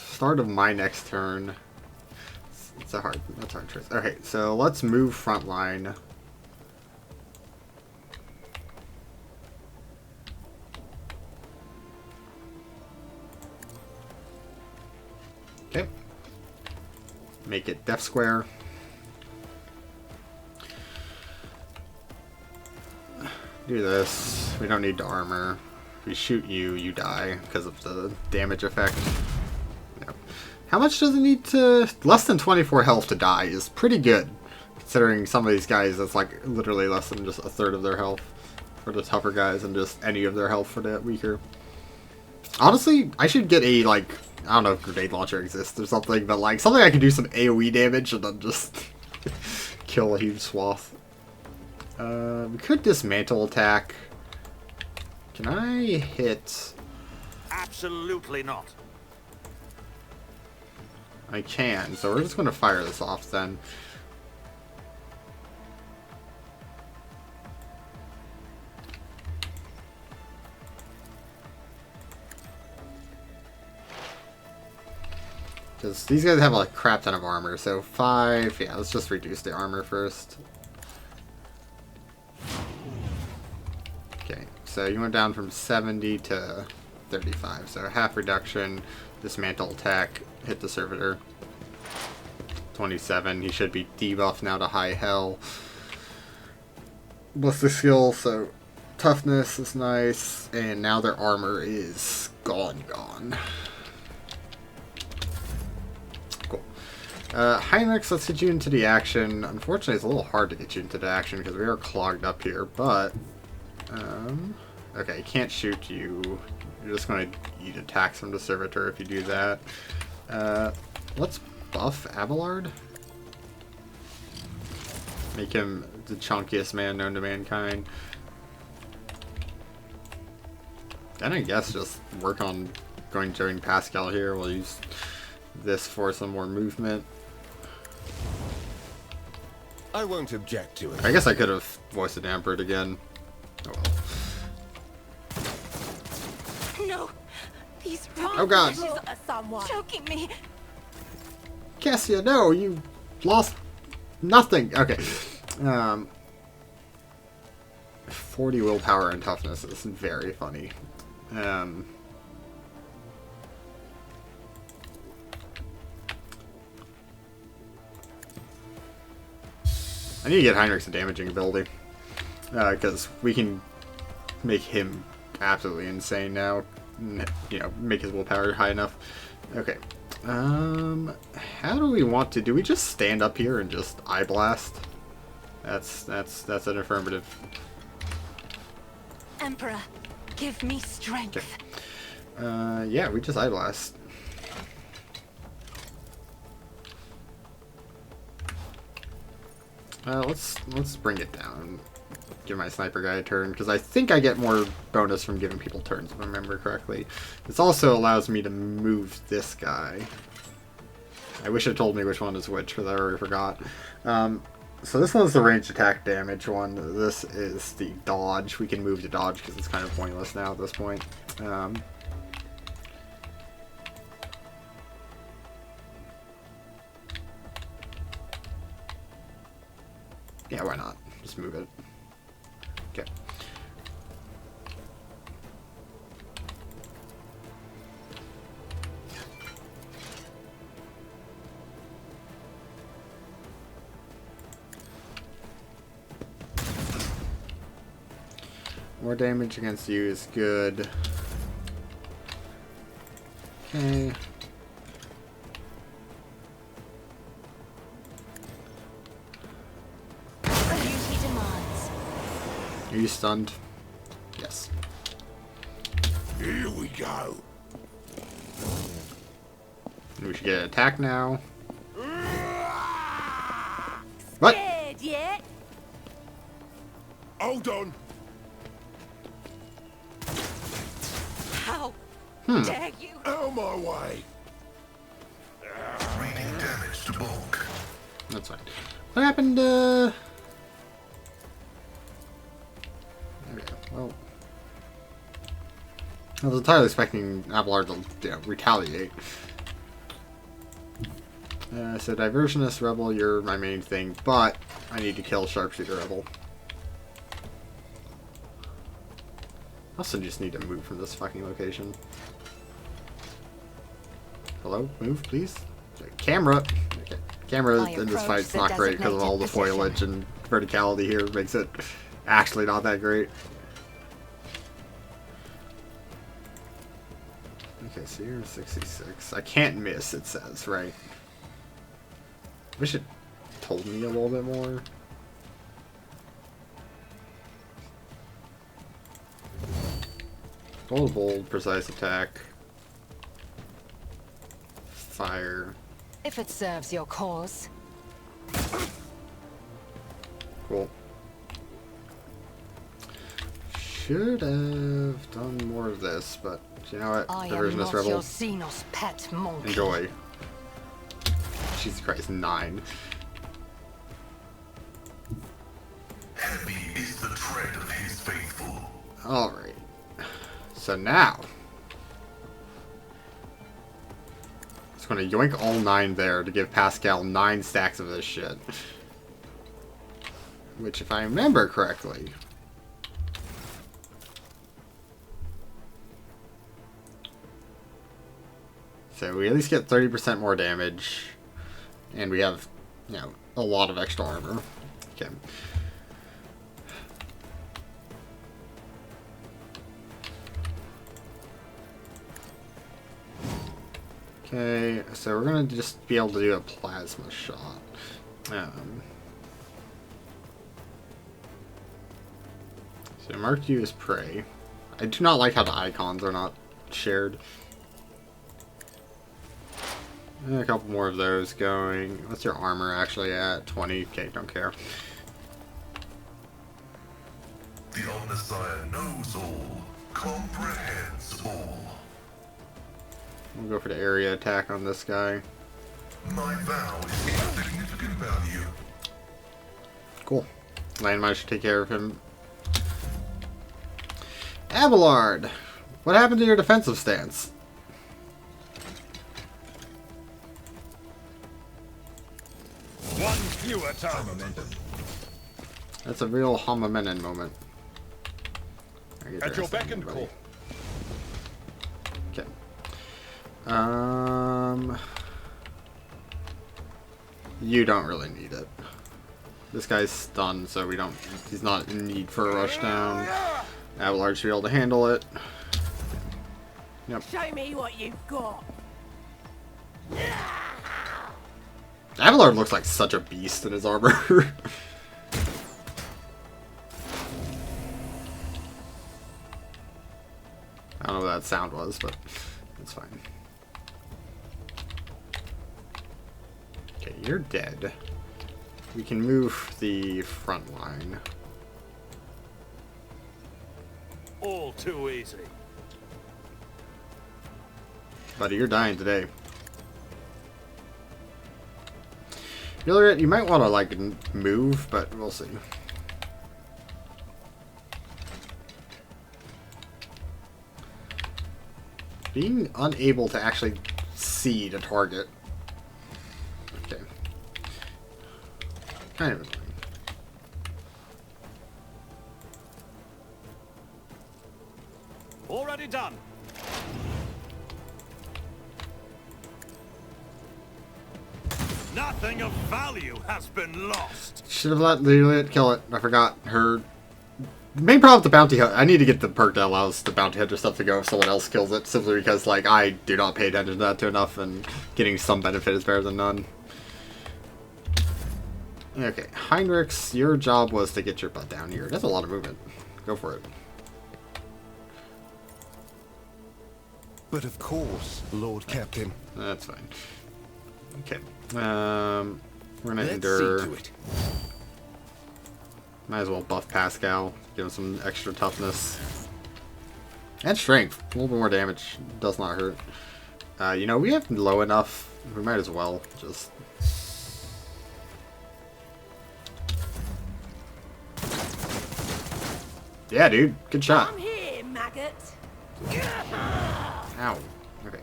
Start of my next turn. That's a hard choice. Okay, so let's move front line. Okay. Make it def square. Do this. We don't need to armor. If we shoot you, you die because of the damage effect. Yep. How much does it need to... Less than 24 health to die is pretty good. Considering some of these guys, that's like literally less than just a third of their health. For the tougher guys and just any of their health for the weaker. Honestly, I should get a, like... I don't know if grenade launcher exists or something, but like something I can do some AoE damage and then just kill a huge swath. We could dismantle attack. Can I hit? Absolutely not. I can, so we're just going to fire this off then. Because these guys have a crap ton of armor, so 5, yeah, let's just reduce the armor first. Okay, so you went down from 70 to 35, so half reduction, dismantle attack, hit the servitor. 27, he should be debuffed now to high hell. Ballistic skill, so toughness is nice, and now their armor is gone. Cool. Heinrichs, let's get you into the action. Unfortunately, it's a little hard to get you into the action because we are clogged up here, but... okay, you can't shoot you. You're just going to eat attacks from the servitor if you do that. Let's buff Abelard. Make him the chunkiest man known to mankind. Then I guess just work on going during Pascal here. We'll use this for some more movement. I won't object to it. I guess I could have voiced the dampered again. Oh well. No. These Oh god. Someone. choking me. Cassia, no, you lost nothing. Okay. 40 willpower and toughness is very funny. I need to get Heinrich's damaging ability. Because we can make him absolutely insane now. You know, make his willpower high enough. Okay. How do we want to? Do we just stand up here and just eye blast? That's an affirmative. Emperor, give me strength. Okay. Yeah, we just eye blast. Let's bring it down. Give my sniper guy a turn, because I think I get more bonus from giving people turns, if I remember correctly. This also allows me to move this guy. I wish it told me which one is which, because I already forgot. So this one's the ranged attack damage one. This is the dodge. We can move to dodge, because it's kind of pointless now at this point. Yeah, why not? Just move it. Okay. More damage against you is good. Okay. Duty demands. Are you stunned? Yes. Here we go. We should get an attack now. What? Scared yet? Hold on. How dare you? Out of my way. Reading damage to bulk. That's fine. What happened Okay, well. I was entirely expecting Abelard to, you know, retaliate. So Diversionist Rebel, you're my main thing, but I need to kill Sharpshooter Rebel. I also just need to move from this fucking location. Hello? Move, please? Camera! Okay. Camera in this fight's not great because of all the foliage and verticality here. Makes it actually not that great. Okay, so you're 66. I can't miss, it says, right? Wish it told me a little bit more. Bold, bold, precise attack. Fire. If it serves your cause. Cool. Should have done more of this, but you know what? I am Diversionist not Rebel. your Xenos pet monkey. Enjoy. Jesus Christ, 9. Heavy is the tread of his faithful. Alright. So now. It's going to yoink all 9 there to give Pascal 9 stacks of this shit. Which, if I remember correctly. So we at least get 30% more damage. And we have, you know, a lot of extra armor. Okay. Okay, so we're gonna just be able to do a plasma shot. So marked you as prey. I do not like how the icons are not shared. And a couple more of those going. What's your armor actually at? 20. Okay, don't care. The Omnissiah knows all, comprehends all. We'll go for the area attack on this guy. My vow is of significant value. Cool. Landmine should take care of him. Abelard, what happened to your defensive stance? One fewer time. That's a real Homomenen moment. At your beck and call. Okay. You don't really need it. This guy's stunned, so we don't. He's not in need for a rush down. Abelard should be able to handle it. Yep. Show me what you've got. Abelard looks like such a beast in his armor. I don't know what that sound was, but it's fine. Okay, you're dead. We can move the front line. All too easy. Buddy, you're dying today. You might want to, like, move, but we'll see. Being unable to actually see the target. Okay. Kind of annoying. Already done. Nothing of value has been lost. Should have let Lilith kill it. I forgot her. The main problem with the bounty hunter, I need to get the perk that allows the bounty hunter stuff to go if someone else kills it, simply because, like, I do not pay attention to that too enough, and getting some benefit is better than none. Okay, Heinrichs, your job was to get your butt down here. That's a lot of movement. Go for it. But of course, Lord Captain. That's fine. Okay. We're gonna Let's endure. see to it. Might as well buff Pascal, give him some extra toughness. And strength. A little bit more damage. Does not hurt. You know, we have low enough. We might as well just... Yeah, dude. Good shot. I'm here, maggot. Ow. Okay.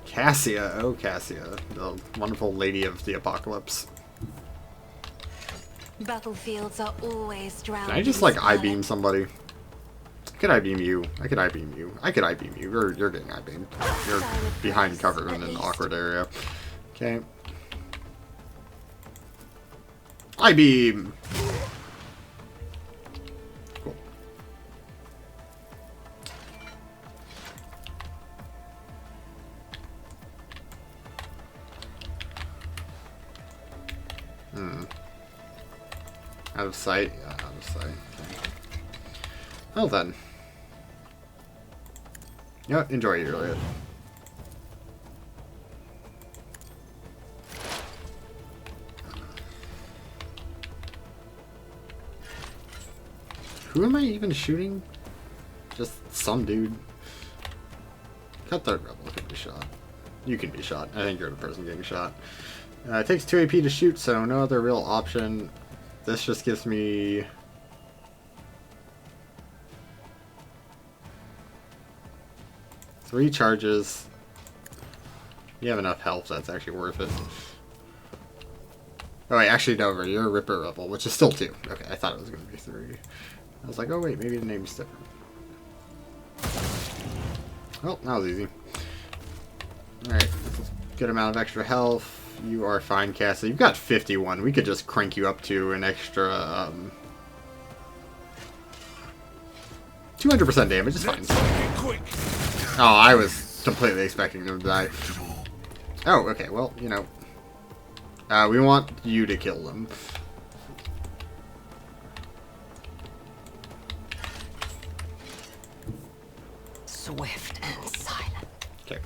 Cassia. Oh, Cassia. The wonderful lady of the apocalypse. Battlefields are always drowned. Can I just, like, I-beam somebody? I could I-beam you. I could I-beam you. I could I-beam you. You're getting I-beamed. You're behind cover in an awkward area. Okay. I-beam! Cool. Out of sight? Yeah, out of sight. Okay. Well then. You know what? Enjoy your Elliot. Who am I even shooting? Just some dude. Cut third rebel can be shot. You can be shot. I think you're the person getting shot. It takes 2 AP to shoot, so no other real option. This just gives me... three charges. You have enough health, that's actually worth it. Oh wait, actually no, you're a Ripper Rebel, which is still 2. Okay, I thought it was going to be 3. I was like, oh wait, maybe the name's different. Well, that was easy. Alright, good amount of extra health. You are fine, Cassie. You've got 51. We could just crank you up to an extra 200% damage. It's fine. Quick. Oh, I was completely expecting them to die. Oh, okay. Well, you know. We want you to kill them. Swift and silent. Okay.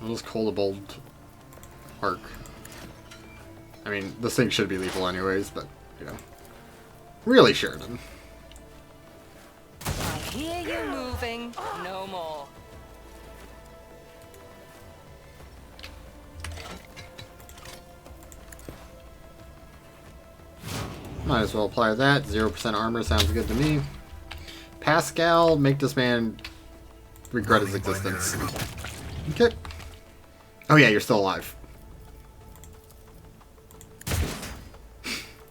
I'll just call the bold arc. I mean, this thing should be lethal anyways, but, you know. Really Sheridan. I hear you moving. No more. Might as well apply that. 0% armor sounds good to me. Pascal, make this man regret his existence. Okay. Oh yeah, you're still alive.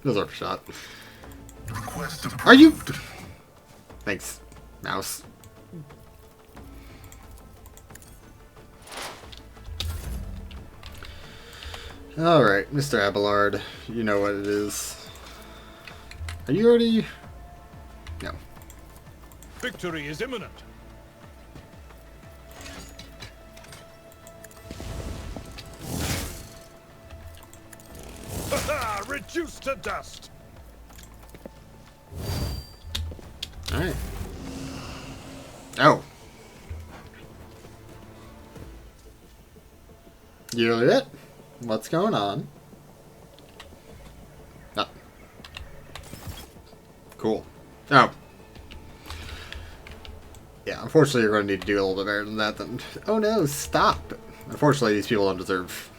Those are shot. Are you? Thanks, mouse. Alright, Mr. Abelard, you know what it is. Are you already? No. Victory is imminent. Ha-ha! Reduced to dust. Alright. Oh. You're it? What's going on? Oh. Cool. Oh. Yeah, unfortunately you're going to need to do a little bit better than that then. Oh no, stop! Unfortunately these people don't deserve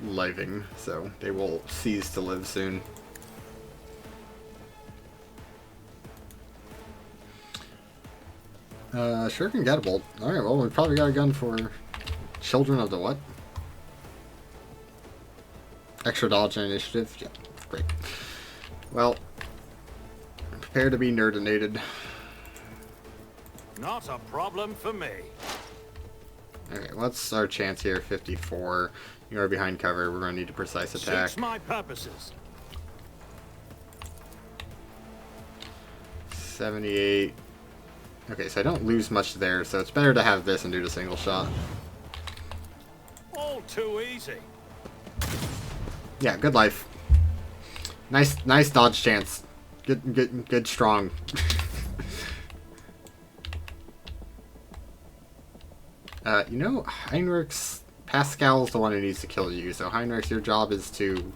living, so they will cease to live soon. Sure can get a bolt. Alright, well we probably got a gun for children of the what? Extra dodge and initiative? Yeah, great. Well, prepare to be nerdinated. Not a problem for me. Okay, what's our chance here? 54. You are behind cover. We're going to need a precise attack. Suits my purposes. 78. Okay, so I don't lose much there, so it's better to have this and do the single shot. All too easy. Yeah, good life. Nice dodge chance. Good strong. You know, Heinrich's Pascal's the one who needs to kill you, so Heinrich, your job is to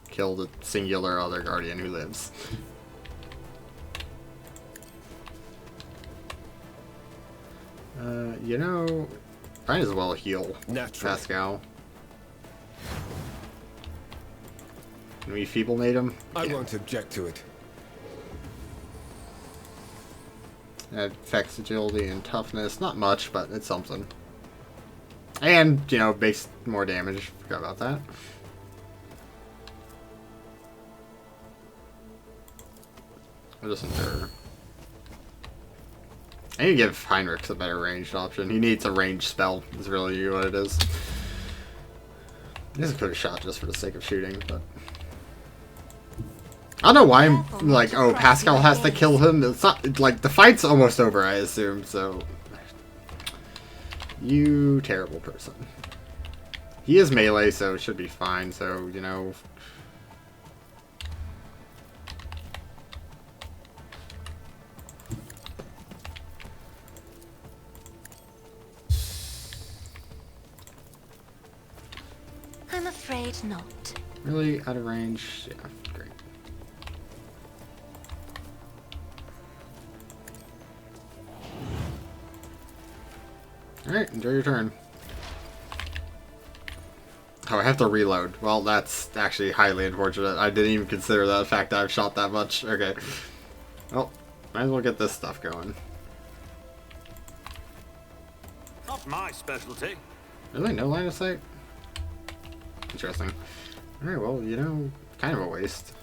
kill the singular other guardian who lives. You know, might as well heal Pascal. Can we feeble mate him? I won't object to it. That affects agility and toughness. Not much, but it's something. And, you know, makes more damage. Forgot about that. I'll just endure. I need to give Heinrich a better ranged option. He needs a ranged spell, is really what it is. This is a good shot just for the sake of shooting, but... I don't know why I'm like, oh, Pascal has to kill him. It's not, like, the fight's almost over, I assume, so... You terrible person. He is melee, so it should be fine, so, you know... I'm afraid not. Really? Out of range? Yeah, great. Alright, enjoy your turn. Oh, I have to reload. Well, that's actually highly unfortunate. I didn't even consider that fact that I've shot that much. Okay. Well, might as well get this stuff going. Not my specialty. Really? No line of sight? Interesting. Alright, well, you know, kind of a waste.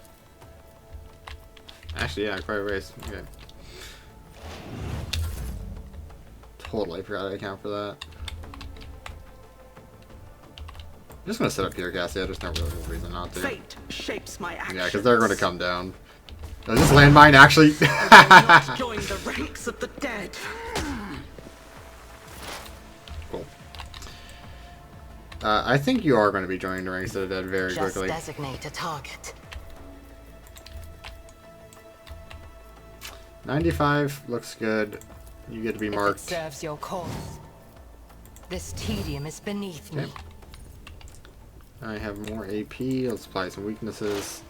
Actually, yeah, quite a waste. Okay. Totally forgot to account for that. I'm just gonna sit up here, Cassie. There's no real reason not to. Fate shapes my actions. Yeah, because they're going to come down. Does this landmine actually? Not join the ranks of the dead. Cool. I think you are going to be joining the ranks of the dead very Just quickly. designate a target. 95 looks good. You get to be If it marked. serves your cause. This tedium is beneath me. Okay. I have more AP. Let's apply some weaknesses.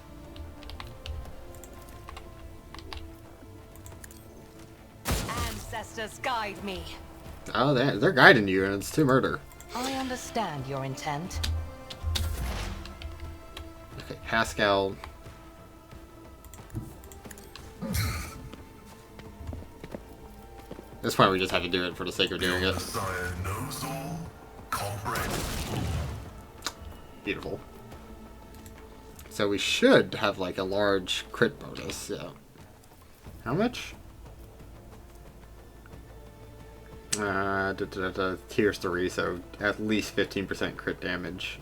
Ancestors guide me. Oh, they're guiding you, and it's to murder. I understand your intent. Okay, Pascal. this point we just have to do it for the sake of doing it. Messiah knows all, comprehends. Beautiful. So we should have like a large crit bonus, yeah. How much? Tier 3, so at least 15% crit damage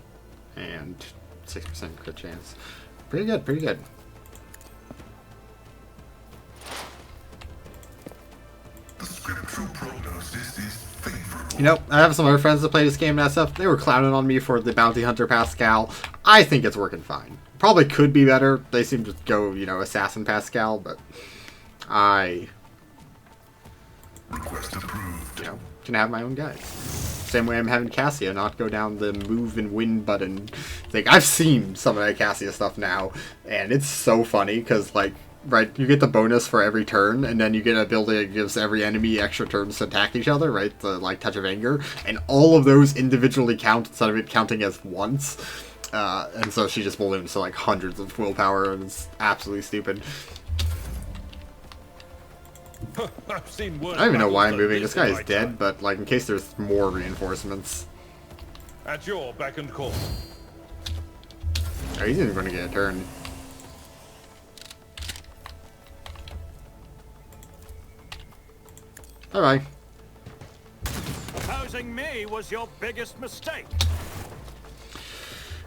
and 6% crit chance. Pretty good, pretty good. The scriptural prognosis is favorable. You know, I have some other friends that play this game and that stuff. They were clowning on me for the Bounty Hunter Pascal. I think it's working fine. Probably could be better. They seem to go, you know, Assassin Pascal, but I, Request approved. you know, can have my own guys. Same way I'm having Cassia not go down the move and win button thing. I've seen some of that Cassia stuff now, and it's so funny because, like, right, you get the bonus for every turn, and then you get an ability that gives every enemy extra turns to attack each other, right? The, like, Touch of Anger. And all of those individually count instead of it counting as once. And so she just balloons to, like, hundreds of willpower, and it's absolutely stupid. I've seen worse. I don't even know why I'm battles than moving. This guy in is my dead, time. but, like, in case there's more reinforcements. At your beck and call. Oh, he's even going to get a turn. Bye-bye. Opposing me was your biggest mistake.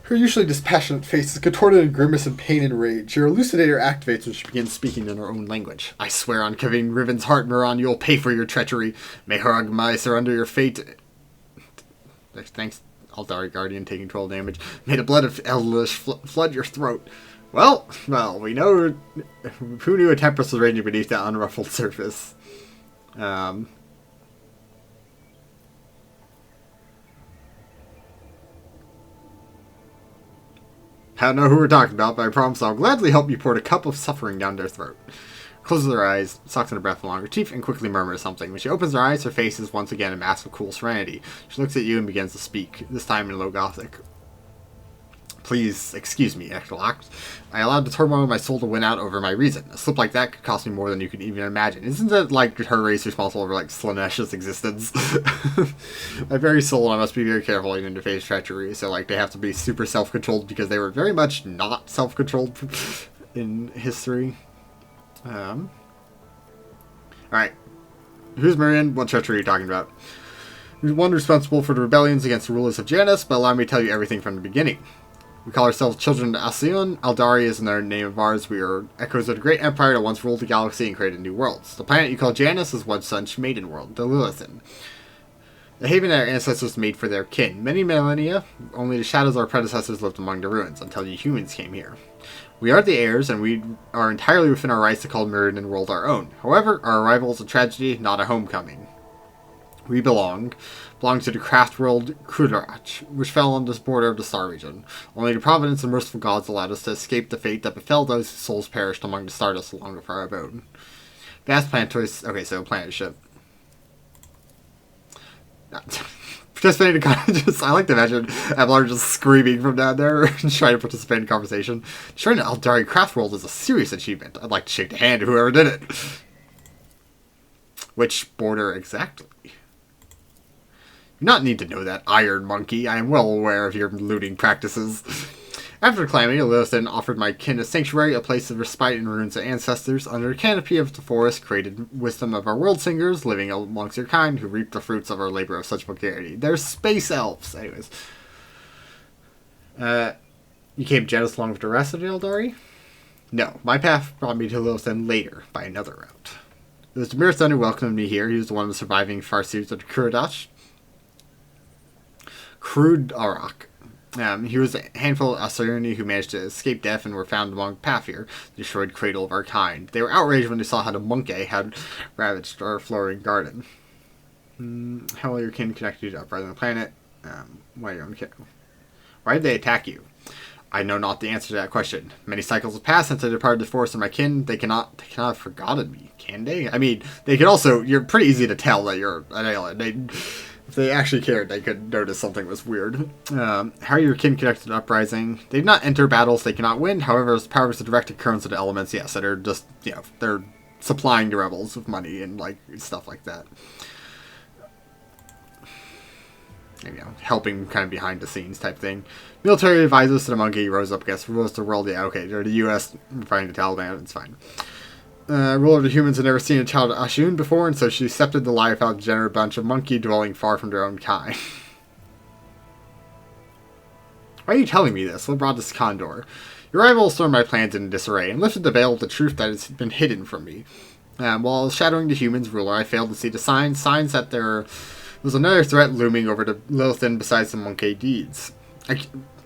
Her usually dispassionate face is contorted in grimace and pain and rage. Your elucidator activates when she begins speaking in her own language. I swear on Kevin Riven's heart, Miran, you'll pay for your treachery. May Haragmai surrender your fate. Thanks, Aldari Guardian, taking 12 damage. May the blood of Eldelish flood your throat. Well, we know who knew a tempest was raging beneath that unruffled surface. I don't know who we're talking about, but I promise I'll gladly help you pour a cup of suffering down their throat. Closes her eyes, sucks in her breath along her cheek, and quickly murmurs something. When she opens her eyes, her face is once again a mask of cool serenity. She looks at you and begins to speak, this time in low Gothic. Please, excuse me, Ectolact. I allowed the turmoil of my soul to win out over my reason. A slip like that could cost me more than you can even imagine. Isn't it like her race responsible for, like, Slaaneish's existence? My very soul, and I must be very careful even to face treachery. So, like, they have to be super self-controlled because they were very much not self-controlled in history. Alright. Who's Marion? What treachery are you talking about? You're one responsible for the rebellions against the rulers of Janus, but allow me to tell you everything from the beginning. We call ourselves children of Alcyon. Aldari is another name of ours. We are echoes of the great empire that once ruled the galaxy and created new worlds. The planet you call Janus is one such maiden world, the Lilithan. The haven that our ancestors made for their kin. Many millennia, only the shadows of our predecessors lived among the ruins, until you humans came here. We are the heirs, and we are entirely within our rights to call Mirrodin world our own. However, our arrival is a tragedy, not a homecoming. We belong to the craft world Krudarach, which fell on this border of the Star region. Only the providence and merciful gods allowed us to escape the fate that befell those whose souls perished among the stardust along with our abode. Vast planetoids. Okay, so planet ship. Participating in just I like to imagine Avalar just screaming from down there and trying to participate in conversation. Destroying the Aldari craft world is a serious achievement. I'd like to shake the hand of whoever did it. Which border exactly? You do not need to know that, Iron Monkey. I am well aware of your looting practices. After the calamity, Lilithan offered my kin a sanctuary, a place of respite in ruins of ancestors. Under the canopy of the forest, created wisdom of our world singers, living amongst your kind, who reap the fruits of our labor of such vulgarity. They're space elves. Anyways. You came jealous along with the rest of the Eldari? No, my path brought me to Lilithan later, by another route. It was Demir's son who welcomed me here. He was the one of the surviving Farseers of the Krudarach. He was a handful of Assyriani who managed to escape death and were found among Pathfinder, the destroyed cradle of our kind. They were outraged when they saw how the monkey had ravaged our flowering garden. How will your kin connect you to uprising the planet? Why did they attack you? I know not the answer to that question. Many cycles have passed since I departed the forest of my kin. They cannot have forgotten me, can they? I mean, they could also. You're pretty easy to tell that you're an alien. If they actually cared, they could notice something was weird. How are your kin connected to uprising? They do not enter battles they cannot win. However, as powers to direct the currents of the elements, yes, that are just, they're supplying the rebels with money and like stuff like that. You know, helping kind of behind the scenes type thing. Military advisors to the monkey rose up against rulers of the world. Yeah, okay, they're the U.S. fighting the Taliban. It's fine. Ruler of the humans had never seen a child of Ashun before, and so she accepted the life out of a generous bunch of monkey dwelling far from their own kind. Why are you telling me this? What brought this condor? Your rival threw my plans into disarray and lifted the veil of the truth that has been hidden from me. While shadowing the humans' ruler, I failed to see the signs that there was another threat looming over the Lilithan besides the monkey deeds.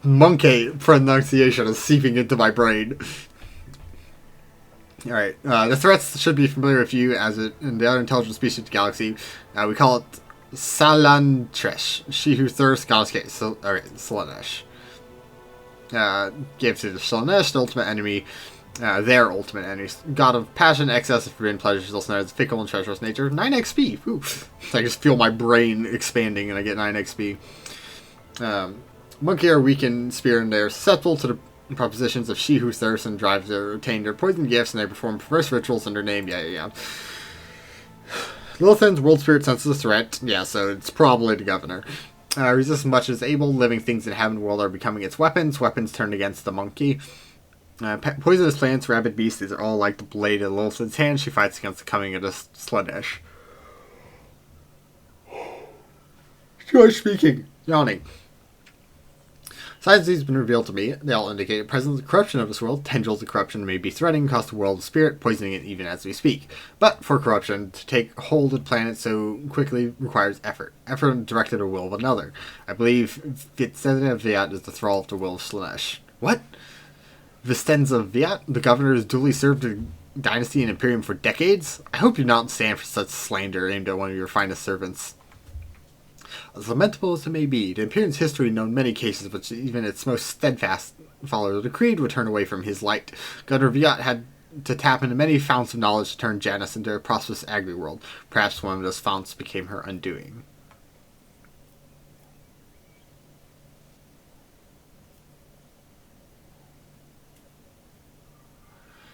Monkey pronunciation is seeping into my brain. Alright, the threats should be familiar with you as it in the other intelligent species of the galaxy. We call it Salantresh, she who thirsts goddess case. Alright, Slanesh. Gave to the Slanesh, the ultimate enemy, their ultimate enemy. God of passion, excess of forbidden pleasures, also known as fickle and treacherous nature. 9 XP! Ooh. I just feel my brain expanding and I get 9 XP. Monkey are weak in spirit and they are susceptible to the propositions of she who thirsts and drives to obtain their poison gifts, and they perform perverse rituals in their name. Yeah. Lilithan's world spirit senses a threat. Yeah, so it's probably the governor. Resist as much as able. Living things in heaven and world are becoming its weapons. Weapons turned against the monkey. Poisonous plants, rabid beasts, these are all like the blade of Lilithan's hand. She fights against the coming of the Slanesh. George speaking. Yawning. Signs these have been revealed to me. They all indicate the presence of corruption of this world. Tendrils of corruption may be threatening, cost the world of spirit, poisoning it even as we speak. But for corruption to take hold of the planet so quickly requires effort. Effort directed at the will of another. I believe Vicenza Viat is the thrall of the will of Slanesh. What? Vicenza Viat? The governor has duly served the dynasty and imperium for decades? I hope you not stand for such slander aimed at one of your finest servants. As lamentable as it may be, the Imperium's history known many cases which even its most steadfast followers of the creed would turn away from his light. Governor Viat had to tap into many founts of knowledge to turn Janus into a prosperous agri-world. Perhaps one of those founts became her undoing.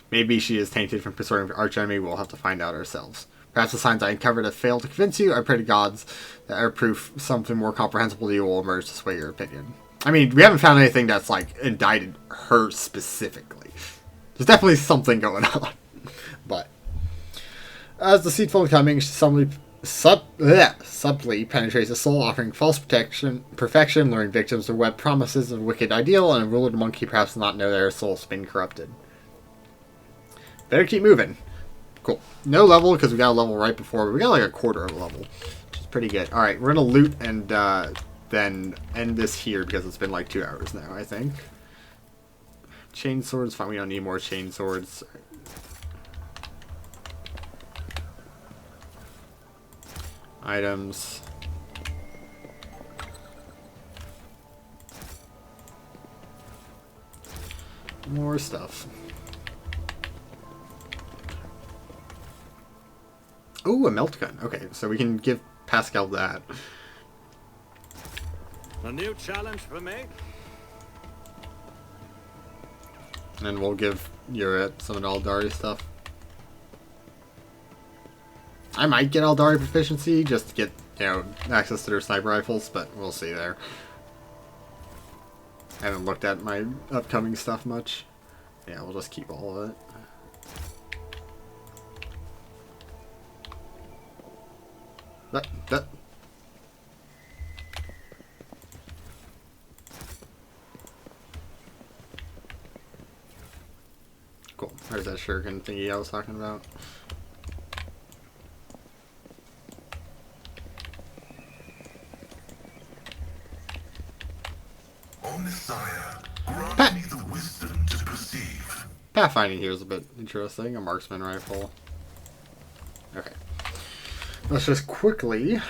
Maybe she is tainted from pursuing the archenemy. We'll have to find out ourselves. Perhaps the signs I uncovered have failed to convince you. I pray to gods that are proof something more comprehensible to you will emerge to sway your opinion. I mean, we haven't found anything that's, like, indicted her specifically. There's definitely something going on. But as the deceitful coming, she subtly penetrates the soul, offering false perfection, luring victims to web promises of wicked ideal, and a ruler of the monkey perhaps not know their soul's been corrupted. Better keep moving. Cool. No level, because we got a level right before, but we got like a quarter of a level, which is pretty good. Alright, we're going to loot and then end this here, because it's been like 2 hours now, I think. Chain swords, fine, we don't need more chain swords. Items. More stuff. Oh, a melt gun. Okay, so we can give Pascal that. A new challenge for me? And we'll give Yuret some of the Aldari stuff. I might get Aldari proficiency just to get, you know, access to their sniper rifles, but we'll see there. I haven't looked at my upcoming stuff much. Yeah, we'll just keep all of it. That. Cool. There's that shuriken thingy I was talking about. O Messiah, grant me the wisdom to perceive. Pathfinding here is a bit interesting. A marksman rifle. Okay. Let's just quickly... You're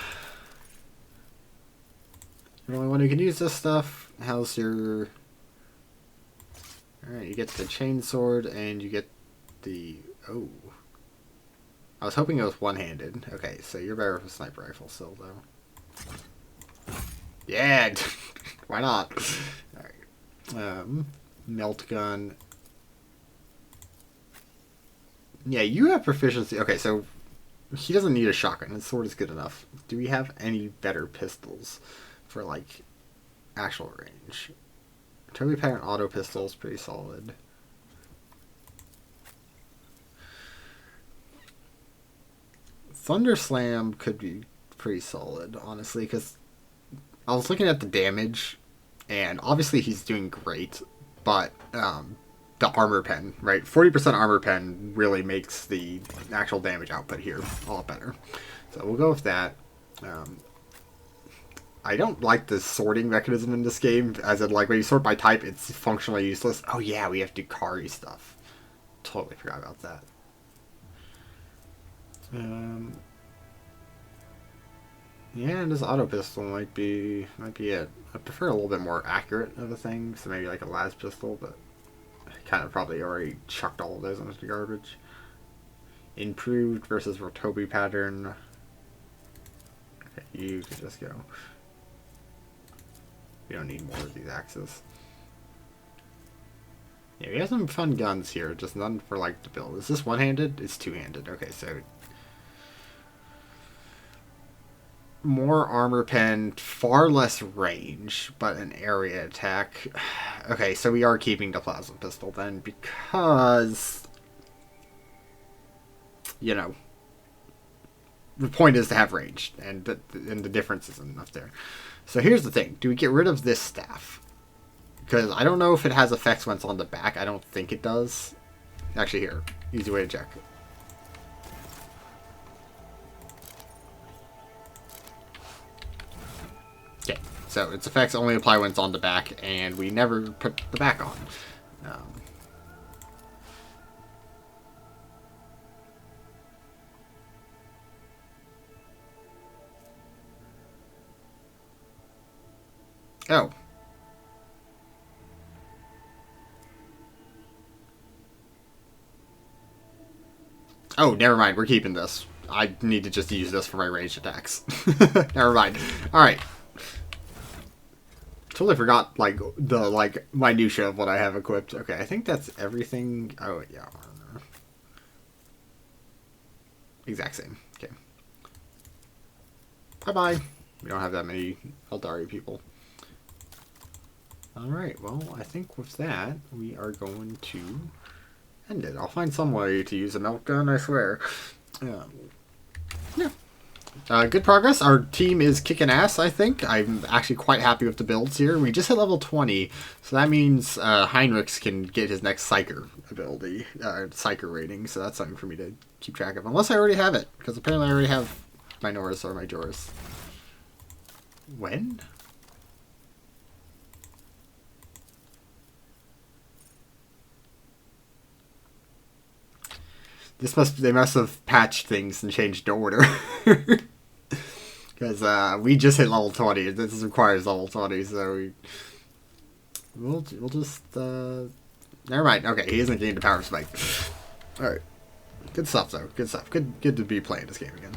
the only one who can use this stuff. How's your... Alright, you get the chainsword and you get the... Oh. I was hoping it was one-handed. Okay, so you're better with a sniper rifle still, though. Yeah! Why not? Alright. Melt gun. Yeah, you have proficiency. Okay, so he doesn't need a shotgun. His sword is good enough. Do we have any better pistols for, like, actual range? Toby Pattern auto pistol is pretty solid. Thunder Slam could be pretty solid, honestly, because I was looking at the damage, and obviously he's doing great, but the armor pen, right? 40% armor pen really makes the actual damage output here a lot better. So we'll go with that. I don't like the sorting mechanism in this game, as in, like, when you sort by type, it's functionally useless. Oh yeah, we have to do Kari stuff. Totally forgot about that. Yeah, this auto pistol might be it. I prefer a little bit more accurate of a thing, so maybe like a las pistol, but I kind of probably already chucked all of those into the garbage. Improved versus Rotobi pattern. Okay, you can just go. We don't need more of these axes. Yeah, we have some fun guns here, just none for, like, the build. Is this one-handed? It's two-handed. Okay, so more armor pen, far less range, but an area attack. Okay, so we are keeping the plasma pistol then, because, you know, the point is to have range, and the difference isn't enough there. So here's the thing. Do we get rid of this staff? Because I don't know if it has effects when it's on the back. I don't think it does. Actually, here. Easy way to check. Okay. So its effects only apply when it's on the back, and we never put the back on. Oh. Oh, never mind. We're keeping this. I need to just use this for my ranged attacks. Never mind. Alright. Totally forgot, like, the, like, minutia of what I have equipped. Okay, I think that's everything. Oh, yeah. Exact same. Okay. Bye-bye. We don't have that many Eldari people. Alright, well, I think with that, we are going to end it. I'll find some way to use a melt gun, I swear. Yeah. Good progress. Our team is kicking ass, I think. I'm actually quite happy with the builds here. We just hit level 20, so that means Heinrichs can get his next Psyker ability, Psyker rating, so that's something for me to keep track of. Unless I already have it, because apparently I already have my Norris or my Joris. When? They must have patched things and changed the order. Because we just hit level 20. This requires level 20, so we'll just never mind. Okay, he hasn't gained a power spike. Alright. Good stuff though. Good stuff. Good to be playing this game again.